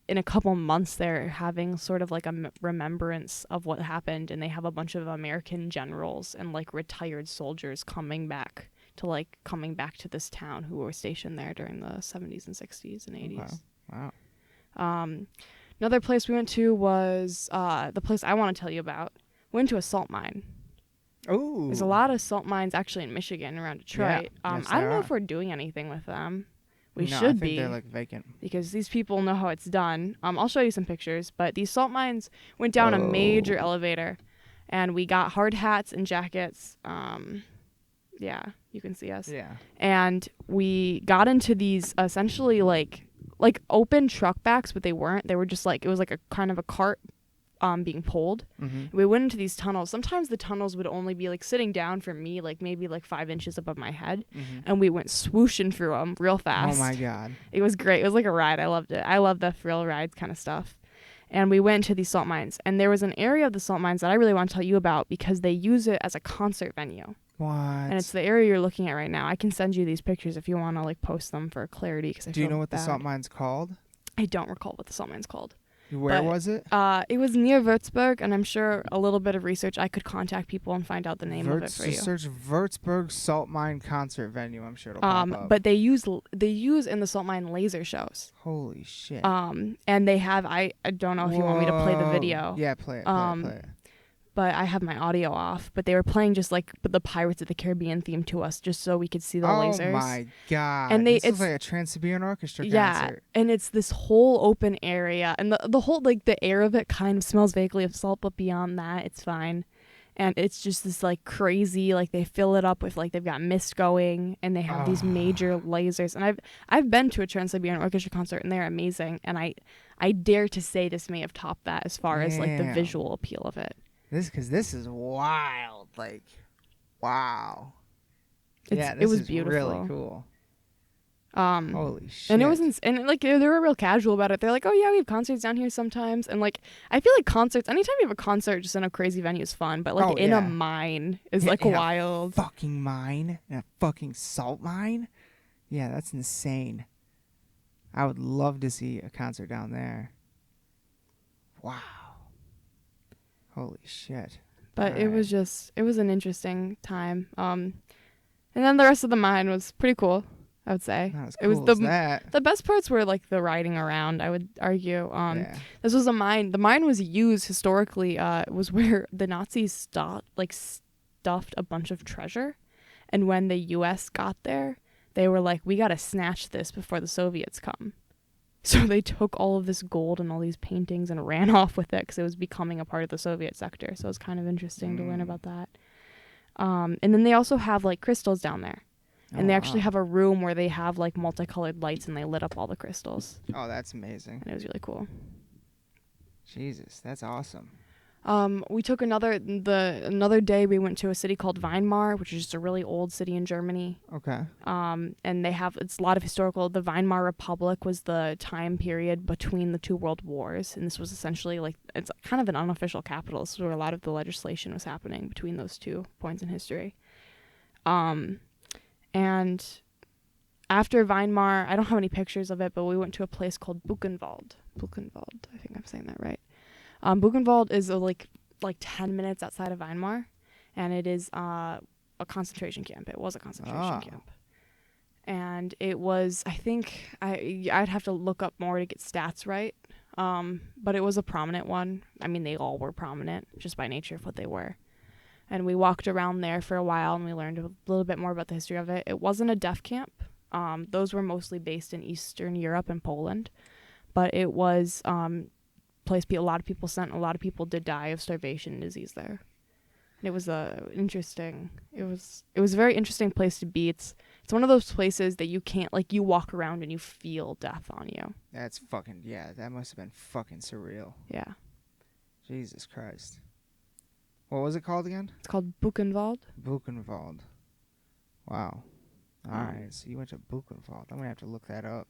in a couple months they're having sort of like a remembrance of what happened, and they have a bunch of American generals and like retired soldiers coming back to this town who were stationed there during the 70s and 60s and 80s. Wow. Another place we went to was the place I want to tell you about. We went to a salt mine. Oh. There's a lot of salt mines actually in Michigan around Detroit. Yeah. Yes, I don't know if we're doing anything with them. We should be. I think they're like vacant. Because these people know how it's done. I'll show you some pictures, but these salt mines went down a major elevator, and we got hard hats and jackets. Yeah, you can see us. Yeah. And we got into these essentially like open truck backs, but they weren't. They were just like, it was like a kind of a cart being pulled. We went into these tunnels. Sometimes the tunnels would only be like sitting down for me, like maybe like 5 inches above my head, and we went swooshing through them real fast. Oh my god, it was great. It was like a ride. I loved it. I love the thrill rides kind of stuff. And we went to these salt mines, and there was an area of the salt mines that I really want to tell you about, because they use it as a concert venue. What? And it's the area you're looking at right now. I can send you these pictures if you want to like post them for clarity. Do you know what the salt mine's called? I don't recall what the salt mine's called. Where was it? It was near Würzburg, and I'm sure a little bit of research, I could contact people and find out the name of it for you. Search Würzburg salt mine concert venue. I'm sure it'll pop up. But they use in the salt mine laser shows. Holy shit. And they have I don't know if you want me to play the video. Yeah, play it. But I have my audio off. But they were playing just like the Pirates of the Caribbean theme to us, just so we could see the lasers. Oh my god! And it's like a Trans-Siberian Orchestra concert. Yeah, and it's this whole open area, and the whole like the air of it kind of smells vaguely of salt, but beyond that, it's fine. and it's just this like crazy, like they fill it up with like they've got mist going, and they have these major lasers. And I've been to a Trans-Siberian Orchestra concert, and they're amazing. And I dare to say this may have topped that as far as like the visual appeal of it. This is wild. Like, wow. It was beautiful. Really cool. Holy shit. And it was and like they were real casual about it. They're like, oh yeah, we have concerts down here sometimes. And like I feel like concerts, anytime you have a concert just in a crazy venue is fun, but like in a mine is like wild. A fucking mine, and a fucking salt mine. Yeah, that's insane. I would love to see a concert down there. Wow. Holy shit. But it was an interesting time. And then the rest of the mine was pretty cool, I would say. Not as cool as that. The best parts were like the riding around, I would argue. This was a mine. The mine was used historically, was where the Nazis stuffed a bunch of treasure. And when the US got there, they were like, we got to snatch this before the Soviets come. So they took all of this gold and all these paintings and ran off with it because it was becoming a part of the Soviet sector. So it was kind of interesting to learn about that. And then they also have like crystals down there. And they actually have a room where they have like multicolored lights, and they lit up all the crystals. Oh, that's amazing. And it was really cool. Jesus, that's awesome. We took another day. We went to a city called Weimar, which is just a really old city in Germany. Okay. And it's a lot of historical. The Weimar Republic was the time period between the two world wars, and this was essentially like it's kind of an unofficial capital, so where a lot of the legislation was happening between those 2 points in history. And after Weimar, I don't have any pictures of it, but we went to a place called Buchenwald. Buchenwald, I think I'm saying that right. Buchenwald is like 10 minutes outside of Weimar, and it is a concentration camp. It was a concentration camp. And it was, I think, I'd have to look up more to get stats right, but it was a prominent one. I mean, they all were prominent just by nature of what they were. And we walked around there for a while, and we learned a little bit more about the history of it. It wasn't a death camp. Those were mostly based in Eastern Europe and Poland. But it was place a lot of people sent. A lot of people did die of starvation and disease there. And it was it was a very interesting place to be. It's one of those places that you can't, like, you walk around and you feel death on you. That's fucking, that must have been fucking surreal. Yeah. Jesus Christ. What was it called again? It's called Buchenwald. Buchenwald. Wow. All right. So you went to Buchenwald. I'm going to have to look that up.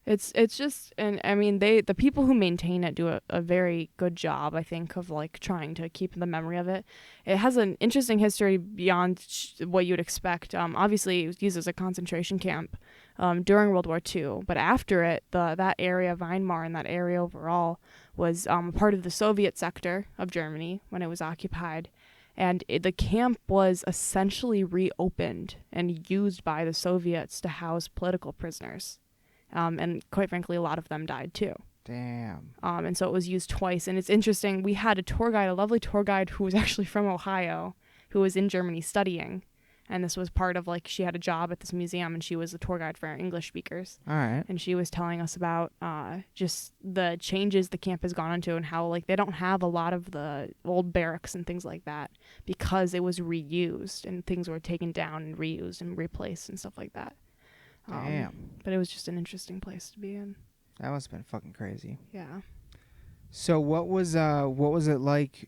It's just, and I mean, the people who maintain it do a very good job, I think, of like trying to keep the memory of it. It has an interesting history beyond what you'd expect. Obviously, it was used as a concentration camp during World War II, but after it, that area of Weimar and that area overall was part of the Soviet sector of Germany when it was occupied. And the camp was essentially reopened and used by the Soviets to house political prisoners. And quite frankly, a lot of them died too. Damn. And so it was used twice. And it's interesting. We had a lovely tour guide who was actually from Ohio, who was in Germany studying. And this was part of, like, she had a job at this museum, and she was a tour guide for English speakers. All right. And she was telling us about just the changes the camp has gone into, and how, like, they don't have a lot of the old barracks and things like that because it was reused, and things were taken down and reused and replaced and stuff like that. Damn. But it was just an interesting place to be in. That must have been fucking crazy. Yeah. So what was it like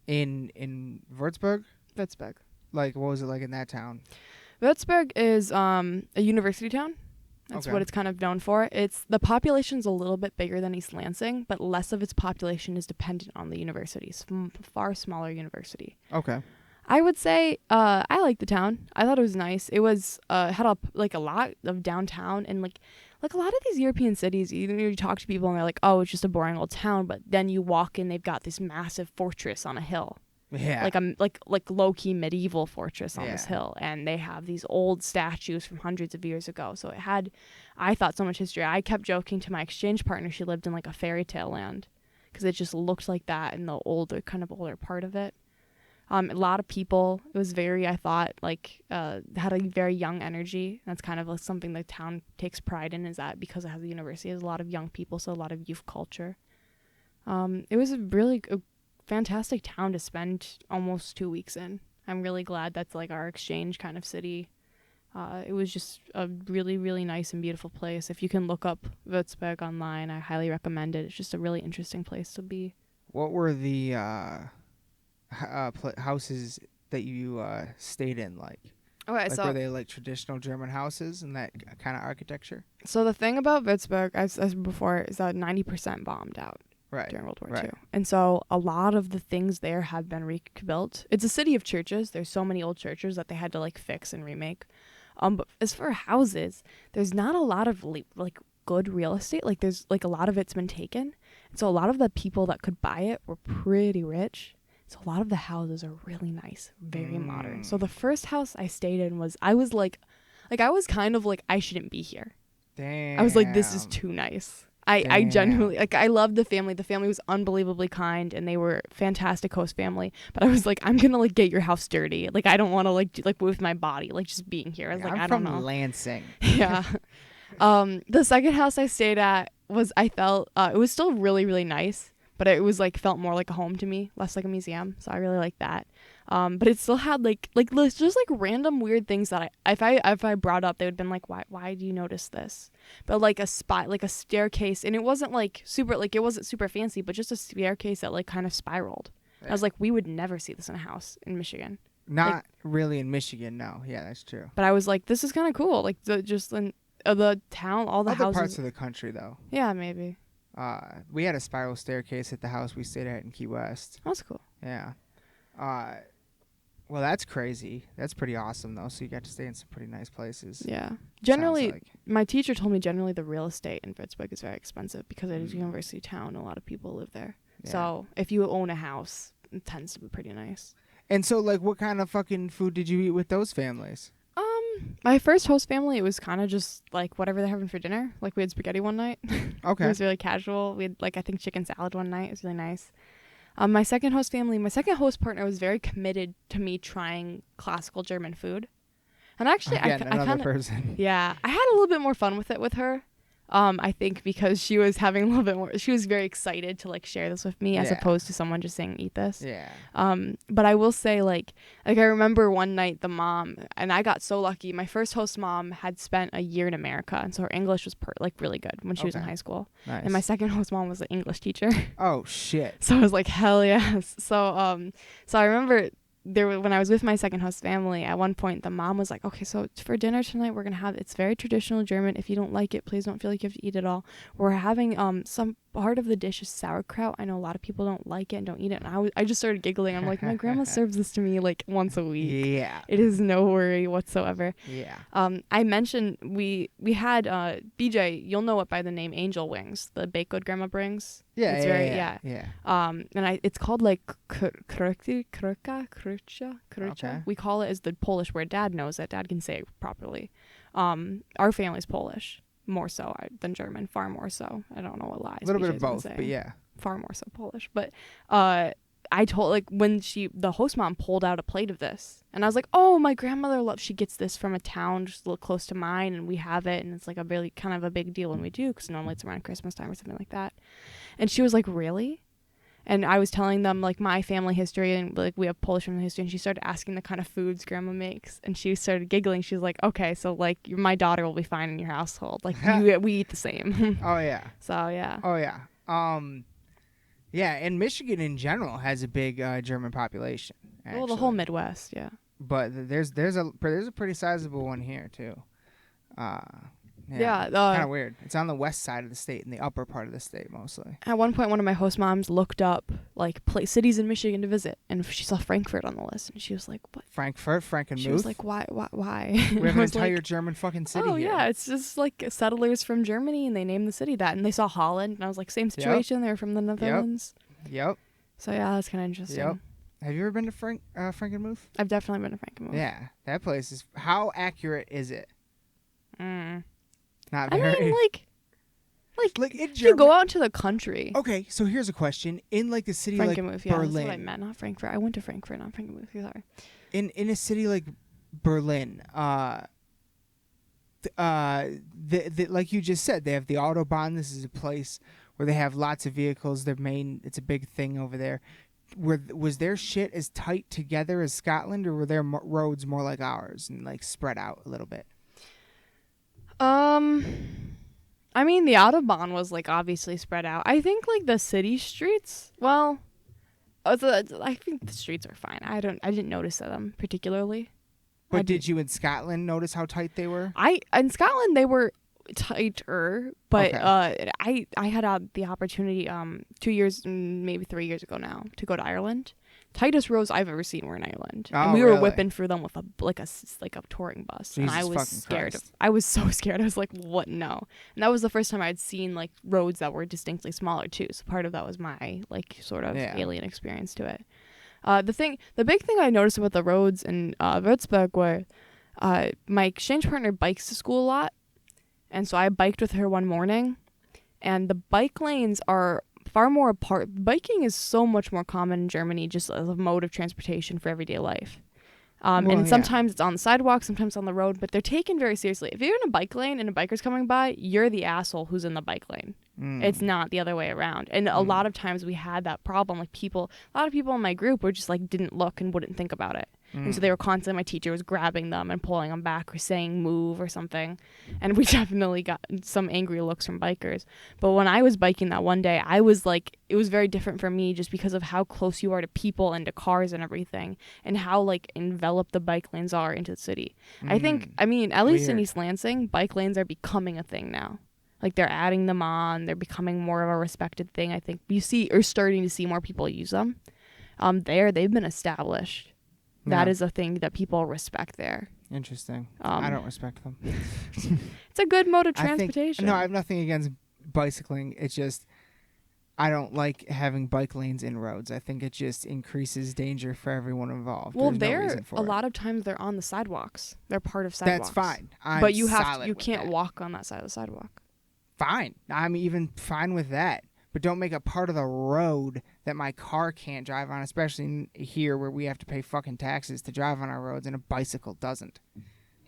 in Würzburg? Würzburg. Like, what was it like in that town? Würzburg is a university town. That's what it's kind of known for. The population's a little bit bigger than East Lansing, but less of its population is dependent on the university. It's a far smaller university. Okay. I would say I liked the town. I thought it was nice. It was had a lot of downtown, and like a lot of these European cities, you talk to people and they're like, oh, it's just a boring old town, but then you walk in, they've got this massive fortress on a hill. Yeah. Like low-key medieval fortress on this hill, and they have these old statues from hundreds of years ago. So it had, I thought, so much history. I kept joking to my exchange partner she lived in like a fairy tale land, because it just looked like that in the older part of it. A lot of people. It was very, I thought, like had a very young energy. That's kind of like something the town takes pride in, is that because it has a university, it has a lot of young people, so a lot of youth culture. It was a really fantastic town to spend almost 2 weeks in. I'm really glad that's like our exchange kind of city. It was just a really, really nice and beautiful place. If you can look up Würzburg online, I highly recommend it. It's just a really interesting place to be. What were the houses that you stayed in like? Okay, like so were they like traditional German houses and that kind of architecture? So the thing about Würzburg, as before, is that 90% bombed out during World War II. And so a lot of the things there have been rebuilt. It's a city of churches. There's so many old churches that they had to like fix and remake. But as for houses, there's not a lot of like good real estate. Like there's like a lot of it's been taken. And so a lot of the people that could buy it were pretty rich. So a lot of the houses are really nice, very modern. So the first house I stayed in was, I was kind of like, I shouldn't be here. Damn. I was like, this is too nice. I genuinely, like, I loved the family. The family was unbelievably kind, and they were fantastic host family. But I was like, I'm gonna like get your house dirty. Like, I don't want to like with my body, like just being here. I was like, I don't know. I'm from Lansing. Yeah. The second house I stayed at was, I felt it was still really, really nice, but it was like felt more like a home to me, less like a museum. So I really liked that. But it still had like just like random weird things that if I brought up, they would have been like, why do you notice this? But like a spot, like a staircase, and it wasn't like super, like it wasn't super fancy, but just a staircase that like kind of spiraled. Yeah. I was like, we would never see this in a house in Michigan. Not like, really in Michigan, no. Yeah, that's true. But I was like, this is kind of cool. Like the town, all the other houses. parts of the country though. Yeah, maybe. We had a spiral staircase at the house we stayed at in Key West. That's cool. Yeah. Well, that's crazy. That's pretty awesome, though. So you got to stay in some pretty nice places. Yeah. Generally, my teacher told me generally the real estate in Würzburg is very expensive because it is a university town. A lot of people live there. Yeah. So if you own a house, it tends to be pretty nice. And so, like, what kind of fucking food did you eat with those families? My first host family, it was kind of just like whatever they're having for dinner. Like we had spaghetti one night. Okay. It was really casual. We had like, I think, chicken salad one night. It was really nice. My second host partner was very committed to me trying classical German food. And actually, another person. Yeah, I had a little bit more fun with it with her. I think because she was having a little bit more, she was very excited to like share this with me as opposed to someone just saying, eat this. Yeah. But I will say like I remember one night the mom, and I got so lucky. My first host mom had spent a year in America, and so her English was really good when she was in high school. Nice. And my second host mom was an English teacher. Oh shit. So I was like, hell yes. So I remember when I was with my second host family, at one point the mom was like, okay, so for dinner tonight we're gonna have, it's very traditional German. If you don't like it, please don't feel like you have to eat it all. We're having some part of the dish is sauerkraut. I know a lot of people don't like it and don't eat it, and I just started giggling. I'm like, my grandma serves this to me like once a week. Yeah. It is no worry whatsoever. Yeah. I mentioned we had BJ, you'll know it by the name angel wings, the baked good grandma brings. Yeah, it's yeah. And it's called like krucha. Okay. We call it as the Polish word. Dad knows that. Dad can say it properly. Our family's Polish, more so than German, far more so. I don't know what lies. A little bit of both, but yeah. Far more so Polish. But I told, like, when the host mom pulled out a plate of this, and I was like, oh, my grandmother she gets this from a town just a little close to mine, and we have it, and it's like a really kind of a big deal when we do, because normally it's around Christmas time or something like that. And she was like, really? And I was telling them like my family history, and like we have Polish family history, and she started asking the kind of foods grandma makes, and she started giggling. She was like, okay, so like my daughter will be fine in your household, like we eat the same. Oh yeah. So yeah. Oh yeah. Yeah, and Michigan in general has a big German population. Actually. Well, the whole Midwest, yeah. But there's a pretty sizable one here too. Yeah, kind of weird. It's on the west side of the state, in the upper part of the state mostly. At one point, one of my host moms looked up like cities in Michigan to visit, and she saw Frankfurt on the list, and she was like, "What? Frankfurt, Frankenmuth?" She was like, "Why? We have an entire German fucking city here." Oh yeah, it's just like settlers from Germany, and they named the city that, and they saw Holland, and I was like, same situation. Yep. They're from the Netherlands. Yep. So yeah, that's kind of interesting. Yep. Have you ever been to Frankenmuth? I've definitely been to Frankenmuth. Yeah, that place is. How accurate is it? Not very. I mean, like in Germany, you go out into the country. Okay, so here's a question: in like a city like Berlin, that's what I meant, not Frankfurt. I went to Frankfurt, not Frankenmuth. Sorry. In a city like Berlin, like you just said, they have the Autobahn. This is a place where they have lots of vehicles. It's a big thing over there. was their shit as tight together as Scotland, or were their roads more like ours and like spread out a little bit? I mean, the Autobahn was like obviously spread out. I think like the city streets, well, I think the streets are fine. I didn't notice them particularly. But did you in Scotland notice how tight they were? In Scotland they were tighter, but okay. I had the opportunity 2 years, maybe 3 years ago now, to go to Ireland. Tightest roads I've ever seen were in Ireland, and we were whipping through them with a touring bus, Jesus, and I was scared. Christ. I was so scared. I was like, "What? No!" And that was the first time I'd seen like roads that were distinctly smaller too. So part of that was my like sort of alien experience to it. The big thing I noticed about the roads in Würzburg were my exchange partner bikes to school a lot, and so I biked with her one morning, and the bike lanes are far more apart. Biking is so much more common in Germany just as a mode of transportation for everyday life. And sometimes it's on the sidewalk, sometimes on the road, but they're taken very seriously. If you're in a bike lane and a biker's coming by, you're the asshole who's in the bike lane. It's not the other way around. And a lot of times we had that problem. Like a lot of people in my group were just like didn't look and wouldn't think about it. And so they were constantly, my teacher was grabbing them and pulling them back or saying move or something. And we definitely got some angry looks from bikers. But when I was biking that one day, I was like, it was very different for me just because of how close you are to people and to cars and everything, and how like enveloped the bike lanes are into the city. I mean, at least in East Lansing, bike lanes are becoming a thing now. Like they're adding them on, they're becoming more of a respected thing. I think starting to see more people use them. They've been established. That is a thing that people respect there. Interesting. I don't respect them. It's a good mode of transportation. I have nothing against bicycling. It's just I don't like having bike lanes in roads. I think it just increases danger for everyone involved. Well, a lot of times they're on the sidewalks. They're part of sidewalks. That's fine. But you can't walk on that side of the sidewalk. Fine. I'm even fine with that. But don't make it part of the road that my car can't drive on, especially here where we have to pay fucking taxes to drive on our roads and a bicycle doesn't.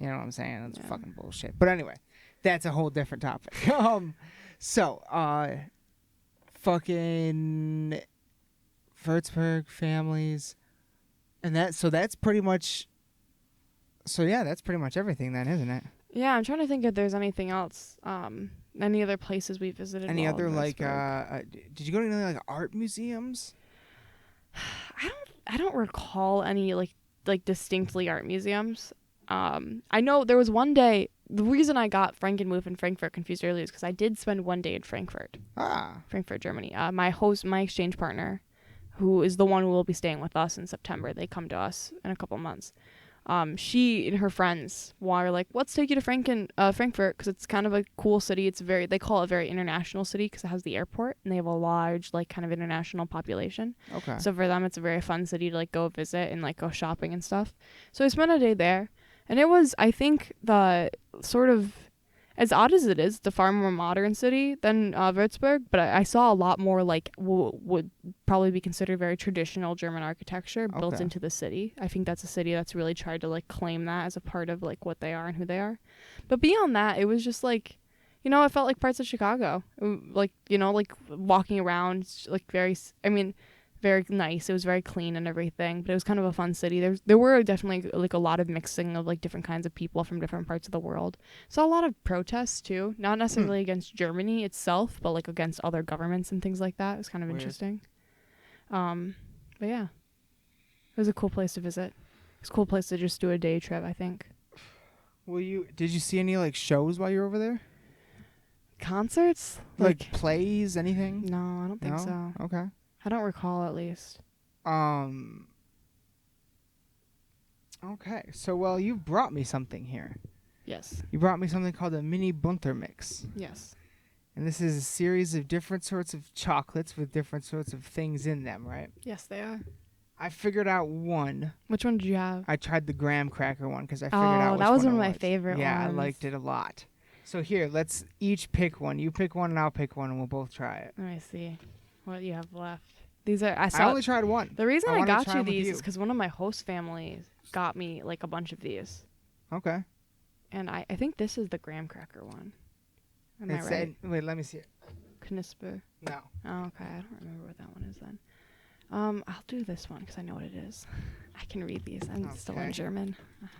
You know what I'm saying? That's fucking bullshit. But anyway, that's a whole different topic. Fucking Würzburg families. And that's pretty much everything then, isn't it? Yeah, I'm trying to think if there's anything else. Any other places we visited? Any other like? Did you go to any like art museums? I don't recall any like distinctly art museums. I know there was one day. The reason I got Frankenmuth and Frankfurt confused earlier is because I did spend one day in Frankfurt. Frankfurt, Germany. My exchange partner, who is the one who will be staying with us in September. They come to us in a couple months. She and her friends were like, let's take you to Frankfurt because it's kind of a cool city. They call it a very international city because it has the airport and they have a large like kind of international population. Okay. So for them, it's a very fun city to like go visit and like go shopping and stuff. So we spent a day there, and it was, I think, the sort of, as odd as it is, the far more modern city than Würzburg, but I saw a lot more like would probably be considered very traditional German architecture built into the city. I think that's a city that's really tried to like claim that as a part of like what they are and who they are. But beyond that, it was just like, it felt like parts of Chicago. Like, like walking around, like very nice. It was very clean and everything, but it was kind of a fun city. There were definitely like a lot of mixing of like different kinds of people from different parts of the world. Saw a lot of protests too, not necessarily against Germany itself, but like against other governments and things like that. It was kind of interesting. But yeah, it was a cool place to visit. It was a cool place to just do a day trip, I think. Did you see any like shows while you were over there? Concerts? Like plays, anything? No, I don't think so. Okay. I don't recall, at least. Okay. So, you brought me something here. Yes. You brought me something called a mini bunter mix. Yes. And this is a series of different sorts of chocolates with different sorts of things in them, right? Yes, they are. I figured out one. Which one did you have? I tried the graham cracker one because I figured out which one. Oh, that was one of my favorite ones. Yeah, I liked it a lot. So here, let's each pick one. You pick one and I'll pick one and we'll both try it. Let me see what you have left. I only tried one. The reason I got you these is because one of my host families got me like a bunch of these. Okay. And I think this is the graham cracker one. Am I right? Wait, let me see it. Knisper. No. Oh, okay. I don't remember what that one is then. I'll do this one because I know what it is. I can read these. I'm still in German.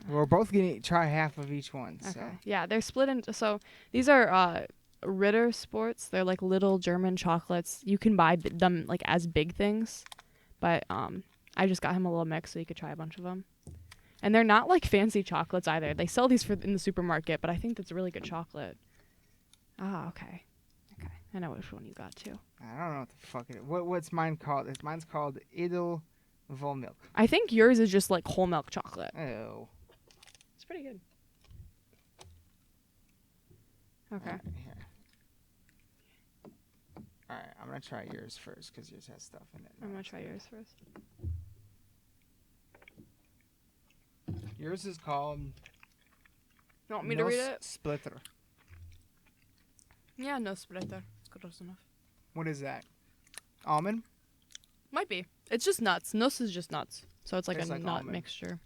We're both going to try half of each one. So. Okay. Yeah, they're split into... So these are Ritter Sports. They're like little German chocolates. You can buy them like as big things. But I just got him a little mix so you could try a bunch of them. And they're not like fancy chocolates either. They sell these in the supermarket, but I think that's a really good chocolate. Ah, okay. Okay. I know which one you got too. I don't know what the fuck it is. What's mine called? Mine's called Edel Vollmilk. I think yours is just like whole milk chocolate. Oh. It's pretty good. Okay. Here. All right, I'm going to try yours first because yours has stuff in it. I'm going to try yours first. Yours is called... You want me to read it? Splitter. Yeah, no splitter. It's close enough. What is that? Almond? Might be. It's just nuts. Nuss is just nuts. So it's like a nut almond mixture.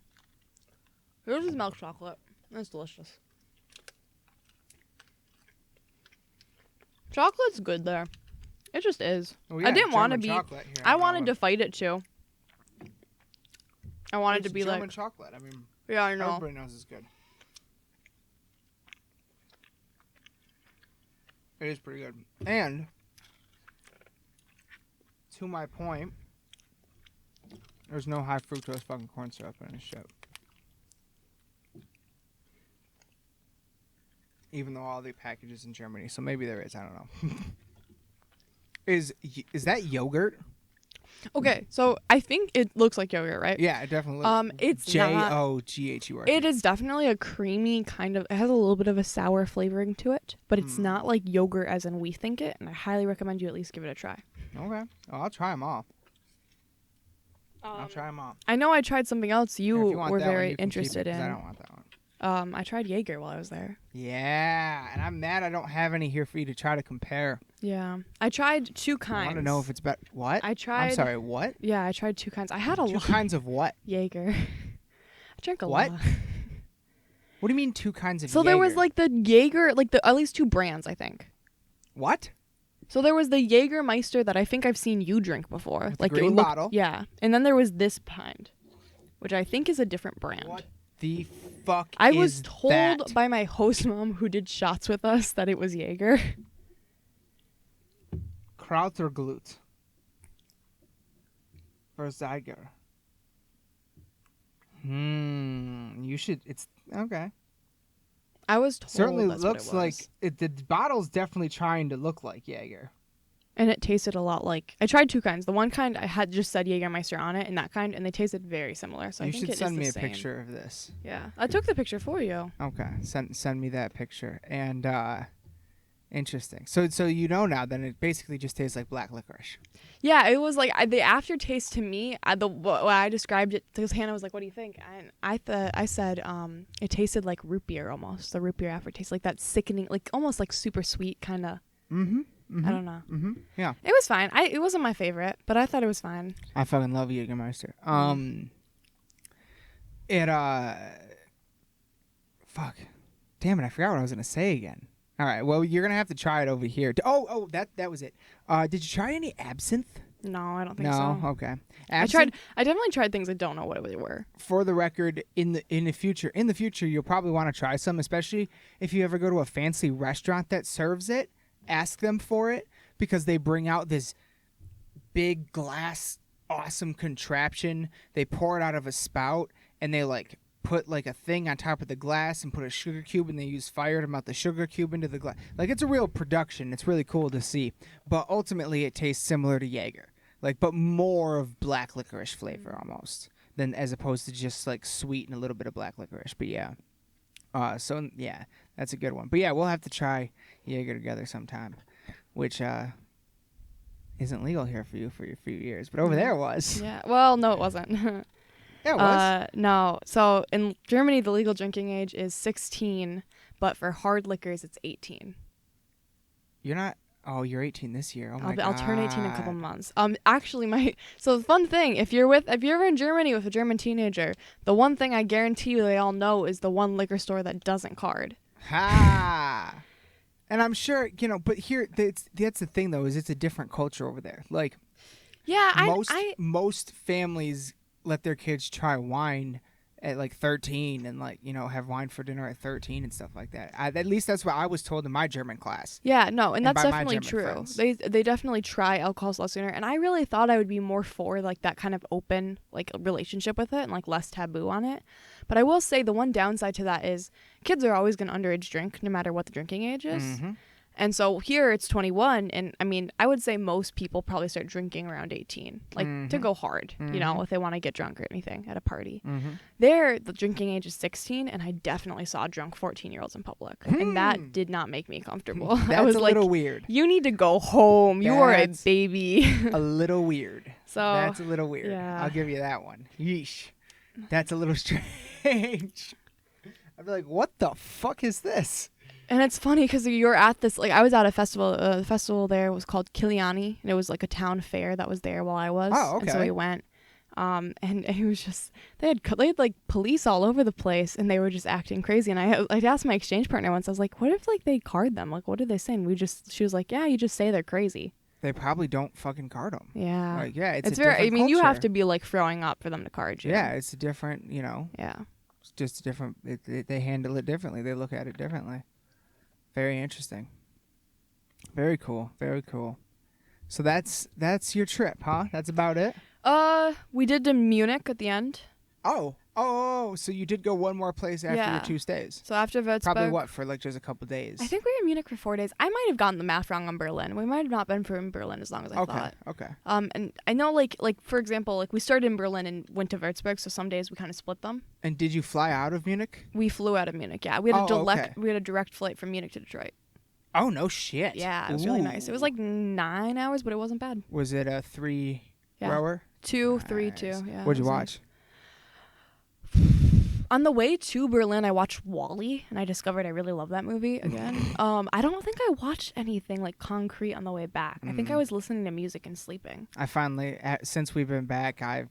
Yours is milk chocolate. It's delicious. Chocolate's good there. It just is. Oh, yeah, I didn't want to be... I wanted to fight it too. I wanted to be German like... chocolate. I mean, yeah, I know. Everybody knows it's good. It is pretty good. And, to my point, there's no high fructose fucking corn syrup in this shit. Even though all the packages in Germany, so maybe there is. I don't know. Is that yogurt? Okay, so I think it looks like yogurt, right? Yeah, it definitely looks. It's Joghurt. It is definitely a creamy kind of... It has a little bit of a sour flavoring to it, but it's not like yogurt as in we think it, and I highly recommend you at least give it a try. Okay. Oh, I'll try them all. I'll try them all. I know I tried something else you were very one, interested in. I don't want that one. I tried Jaeger while I was there. Yeah, and I'm mad I don't have any here for you to try to compare. Yeah. I tried two kinds. I want to know if it's better. What? I tried... I'm sorry, what? Yeah, I tried two kinds. I had a lot. Two kinds of what? Jaeger. I drank a what? lot. What do you mean two kinds of So Jaeger? there was like the Jaeger, like at least two brands, I think. What? So there was the Jägermeister that I think I've seen you drink before. With like the green bottle. Yeah. And then there was this kind, which I think is a different brand. What the fuck I is was told that? by my host mom who did shots with us that it was Jaeger. Krauterglut. Or Zyger. You should... It's... Okay. I was told certainly that's looks what it was. like... the bottle's definitely trying to look like Jaeger. And it tasted a lot like... I tried two kinds. The one kind, I had just said Jägermeister on it, and that kind, and they tasted very similar. So you I think should it send is me the a same. picture of this. Yeah. I took the picture for you. Okay. Send me that picture. And, interesting. So you know now, then it basically just tastes like black licorice. Yeah, it was like the aftertaste to me. What I described it because Hannah was like, "What do you think?" And I said, it tasted like root beer almost. The root beer aftertaste, like that sickening, like almost like super sweet kind of. I don't know. Yeah. It was fine. It wasn't my favorite, but I thought it was fine. I fucking love Jägermeister. Fuck. Damn it! I forgot what I was gonna say again. All right. Well, you're gonna have to try it over here. That was it. Did you try any absinthe? No, I don't think so. so. Okay. I definitely tried things I don't know what they were. For the record, in the future, you'll probably want to try some, especially if you ever go to a fancy restaurant that serves it. Ask them for it because they bring out this big glass, awesome contraption. They pour it out of a spout and they like put like a thing on top of the glass and put a sugar cube and they use fire to melt the sugar cube into the glass. Like it's a real production. It's really cool to see. But ultimately it tastes similar to Jaeger. Like but more of black licorice flavor almost than as opposed to just like sweet and a little bit of black licorice. But yeah. So yeah, that's a good one. But yeah, we'll have to try Jaeger together sometime, which isn't legal here for you for a few years, but over there it was. Yeah. Well, no, it wasn't. Yeah, it was. No. So in Germany, the legal drinking age is 16, but for hard liquors, it's 18. You're not. Oh, you're 18 this year. Oh my God. I'll turn 18 in a couple months. Actually, so the fun thing, if you're ever in Germany with a German teenager, the one thing I guarantee you they all know is the one liquor store that doesn't card. Ha! And I'm sure, but here, that's the thing, though, is it's a different culture over there. Like, Yeah, most families let their kids try wine at like 13 and like, you know, have wine for dinner at 13 and stuff like that. At least that's what I was told in my German class. Yeah, no, and that's by my definitely German true. friends. They definitely try alcohols less sooner, and I really thought I would be more for like that kind of open like relationship with it and like less taboo on it. But I will say the one downside to that is kids are always going to underage drink no matter what the drinking age is. Mm-hmm. And so here it's 21, and I mean, I would say most people probably start drinking around 18, like to go hard, you know, if they want to get drunk or anything at a party. There, the drinking age is 16, and I definitely saw drunk 14-year-olds in public, and that did not make me comfortable. That's I was a like, little weird. You need to go home. You are a baby. A little weird. So that's a little weird. Yeah. I'll give you that one. Yeesh. That's a little strange. I'd be like, what the fuck is this? And it's funny because you're at this, like, I was at a festival. The festival there was called Kiliani, and it was like a town fair that was there while I was. Oh, okay. And so we went, and it was just they had like police all over the place, and they were just acting crazy. And I asked my exchange partner once, I was like, what if like they card them? Like, what did they say? And she was like, yeah, you just say they're crazy. They probably don't fucking card them. Yeah. Like, yeah, it's a very. different I mean, you culture. have to be like throwing up for them to card you. Yeah, it's a different, you know. Yeah. It's just a different. They handle it differently. They look at it differently. Very interesting. Very cool. Very cool. So that's your trip, huh? That's about it? We did to Munich at the end. Oh, so you did go one more place after your 2 stays. So after Würzburg. Probably what, for like just a couple days? I think we were in Munich for 4 days. I might have gotten the math wrong on Berlin. We might have not been in Berlin as long as I thought. Okay. And I know like for example, like we started in Berlin and went to Würzburg, so some days we kind of split them. And did you fly out of Munich? We flew out of Munich. Yeah, we had a direct flight from Munich to Detroit. Oh, no shit. Yeah, it was really nice. It was like 9 hours, but it wasn't bad. Was it a 3-rower? 2, 3, 2. Yeah. What'd you watch? On the way to Berlin, I watched WALL-E, and I discovered I really love that movie again. I don't think I watched anything like concrete on the way back. I think I was listening to music and sleeping. I finally, since we've been back, I've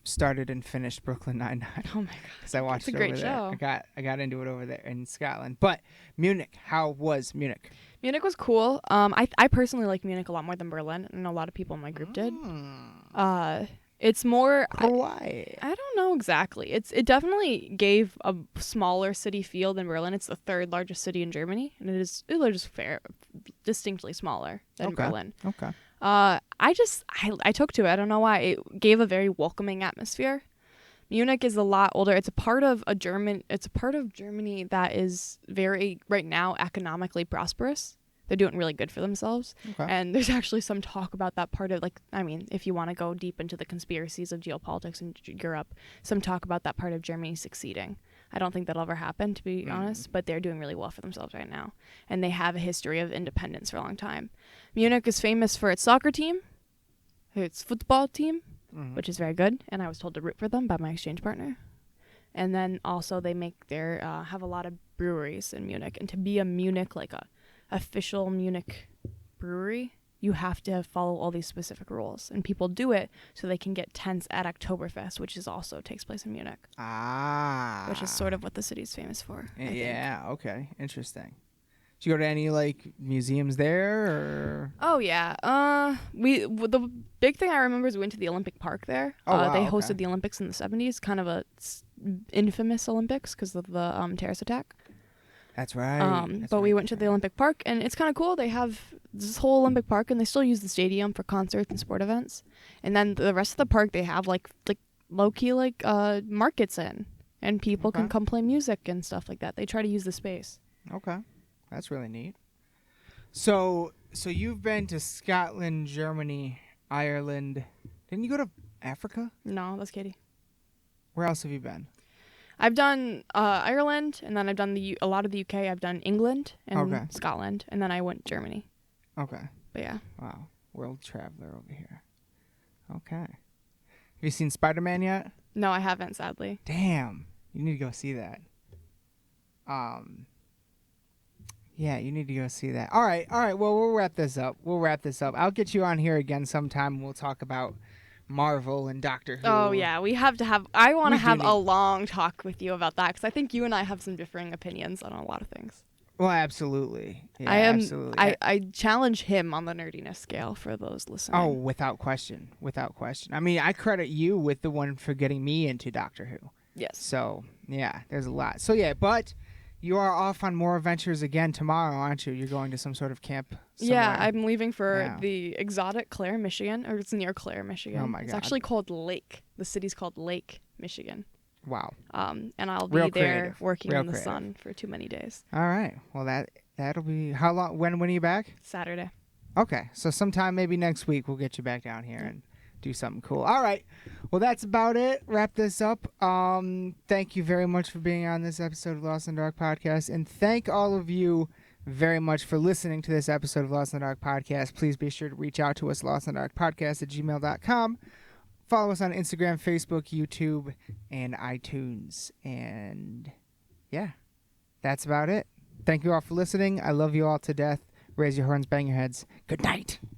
started and finished Brooklyn Nine-Nine. Oh my god! Because I watched it's a great show. There. I got into it over there in Scotland. But Munich, how was Munich? Munich was cool. I personally like Munich a lot more than Berlin, and a lot of people in my group did. It's more. Why? I don't know exactly. It definitely gave a smaller city feel than Berlin. It's the third largest city in Germany, and it is just distinctly smaller than Berlin. Okay. I took to it. I don't know why. It gave a very welcoming atmosphere. Munich is a lot older. It's a part of Germany that is very right now economically prosperous. They're doing really good for themselves. Okay. And there's actually some talk about that part of, like, I mean, if you want to go deep into the conspiracies of geopolitics in Europe, some talk about that part of Germany succeeding. I don't think that'll ever happen, to be honest, but they're doing really well for themselves right now. And they have a history of independence for a long time. Munich is famous for its soccer team, its football team, which is very good. And I was told to root for them by my exchange partner. And then also they have a lot of breweries in Munich. And to be a Munich, like a official Munich brewery, you have to follow all these specific rules, and people do it so they can get tents at Oktoberfest, which also takes place in Munich. Which is sort of what the city's famous for. Yeah. Okay. Interesting. Did you go to any like museums there? Or? Oh yeah. The big thing I remember is we went to the Olympic Park there. Wow, they hosted the Olympics in the 70s, kind of a infamous Olympics because of the terrorist attack. That's right. We went to the Olympic Park, and it's kind of cool. They have this whole Olympic Park, and they still use the stadium for concerts and sport events. And then the rest of the park, they have like low-key markets in, and people can come play music and stuff like that. They try to use the space. Okay, that's really neat. So you've been to Scotland, Germany, Ireland. Didn't you go to Africa? No, that's Katie. Where else have you been? I've done Ireland, and then I've done a lot of the UK. I've done England and Scotland, and then I went Germany. Okay. But yeah. Wow. World traveler over here. Okay. Have you seen Spider-Man yet? No, I haven't, sadly. Damn. You need to go see that. Yeah, you need to go see that. All right. Well, we'll wrap this up. I'll get you on here again sometime, and we'll talk about Marvel and Doctor Who. Oh yeah, I want to have a long talk with you about that, because I think you and I have some differing opinions on a lot of things. Well, absolutely. Yeah, absolutely. I challenge him on the nerdiness scale for those listening. Oh, without question. Without question. I mean, I credit you with the one for getting me into Doctor Who. Yes. So, yeah, there's a lot. So, yeah, but you are off on more adventures again tomorrow, aren't you? You're going to some sort of camp somewhere. Yeah, I'm leaving for the exotic Clare, Michigan, or it's near Clare, Michigan. Oh, my God. It's actually called Lake. The city's called Lake, Michigan. Wow. And I'll be there working in the sun for too many days. All right. Well, that'll be how long? When are you back? Saturday. Okay. So sometime maybe next week we'll get you back down here and do something cool. All right. Well, that's about it. Wrap this up. Thank you very much for being on this episode of Lost in the Dark podcast, and thank all of you very much for listening to this episode of Lost in the Dark podcast. Please be sure to reach out to us, lostinthedarkpodcast@gmail.com. Follow us on Instagram, Facebook, YouTube, and iTunes. And yeah, that's about it. Thank you all for listening. I love you all to death. Raise your horns, bang your heads. Good night.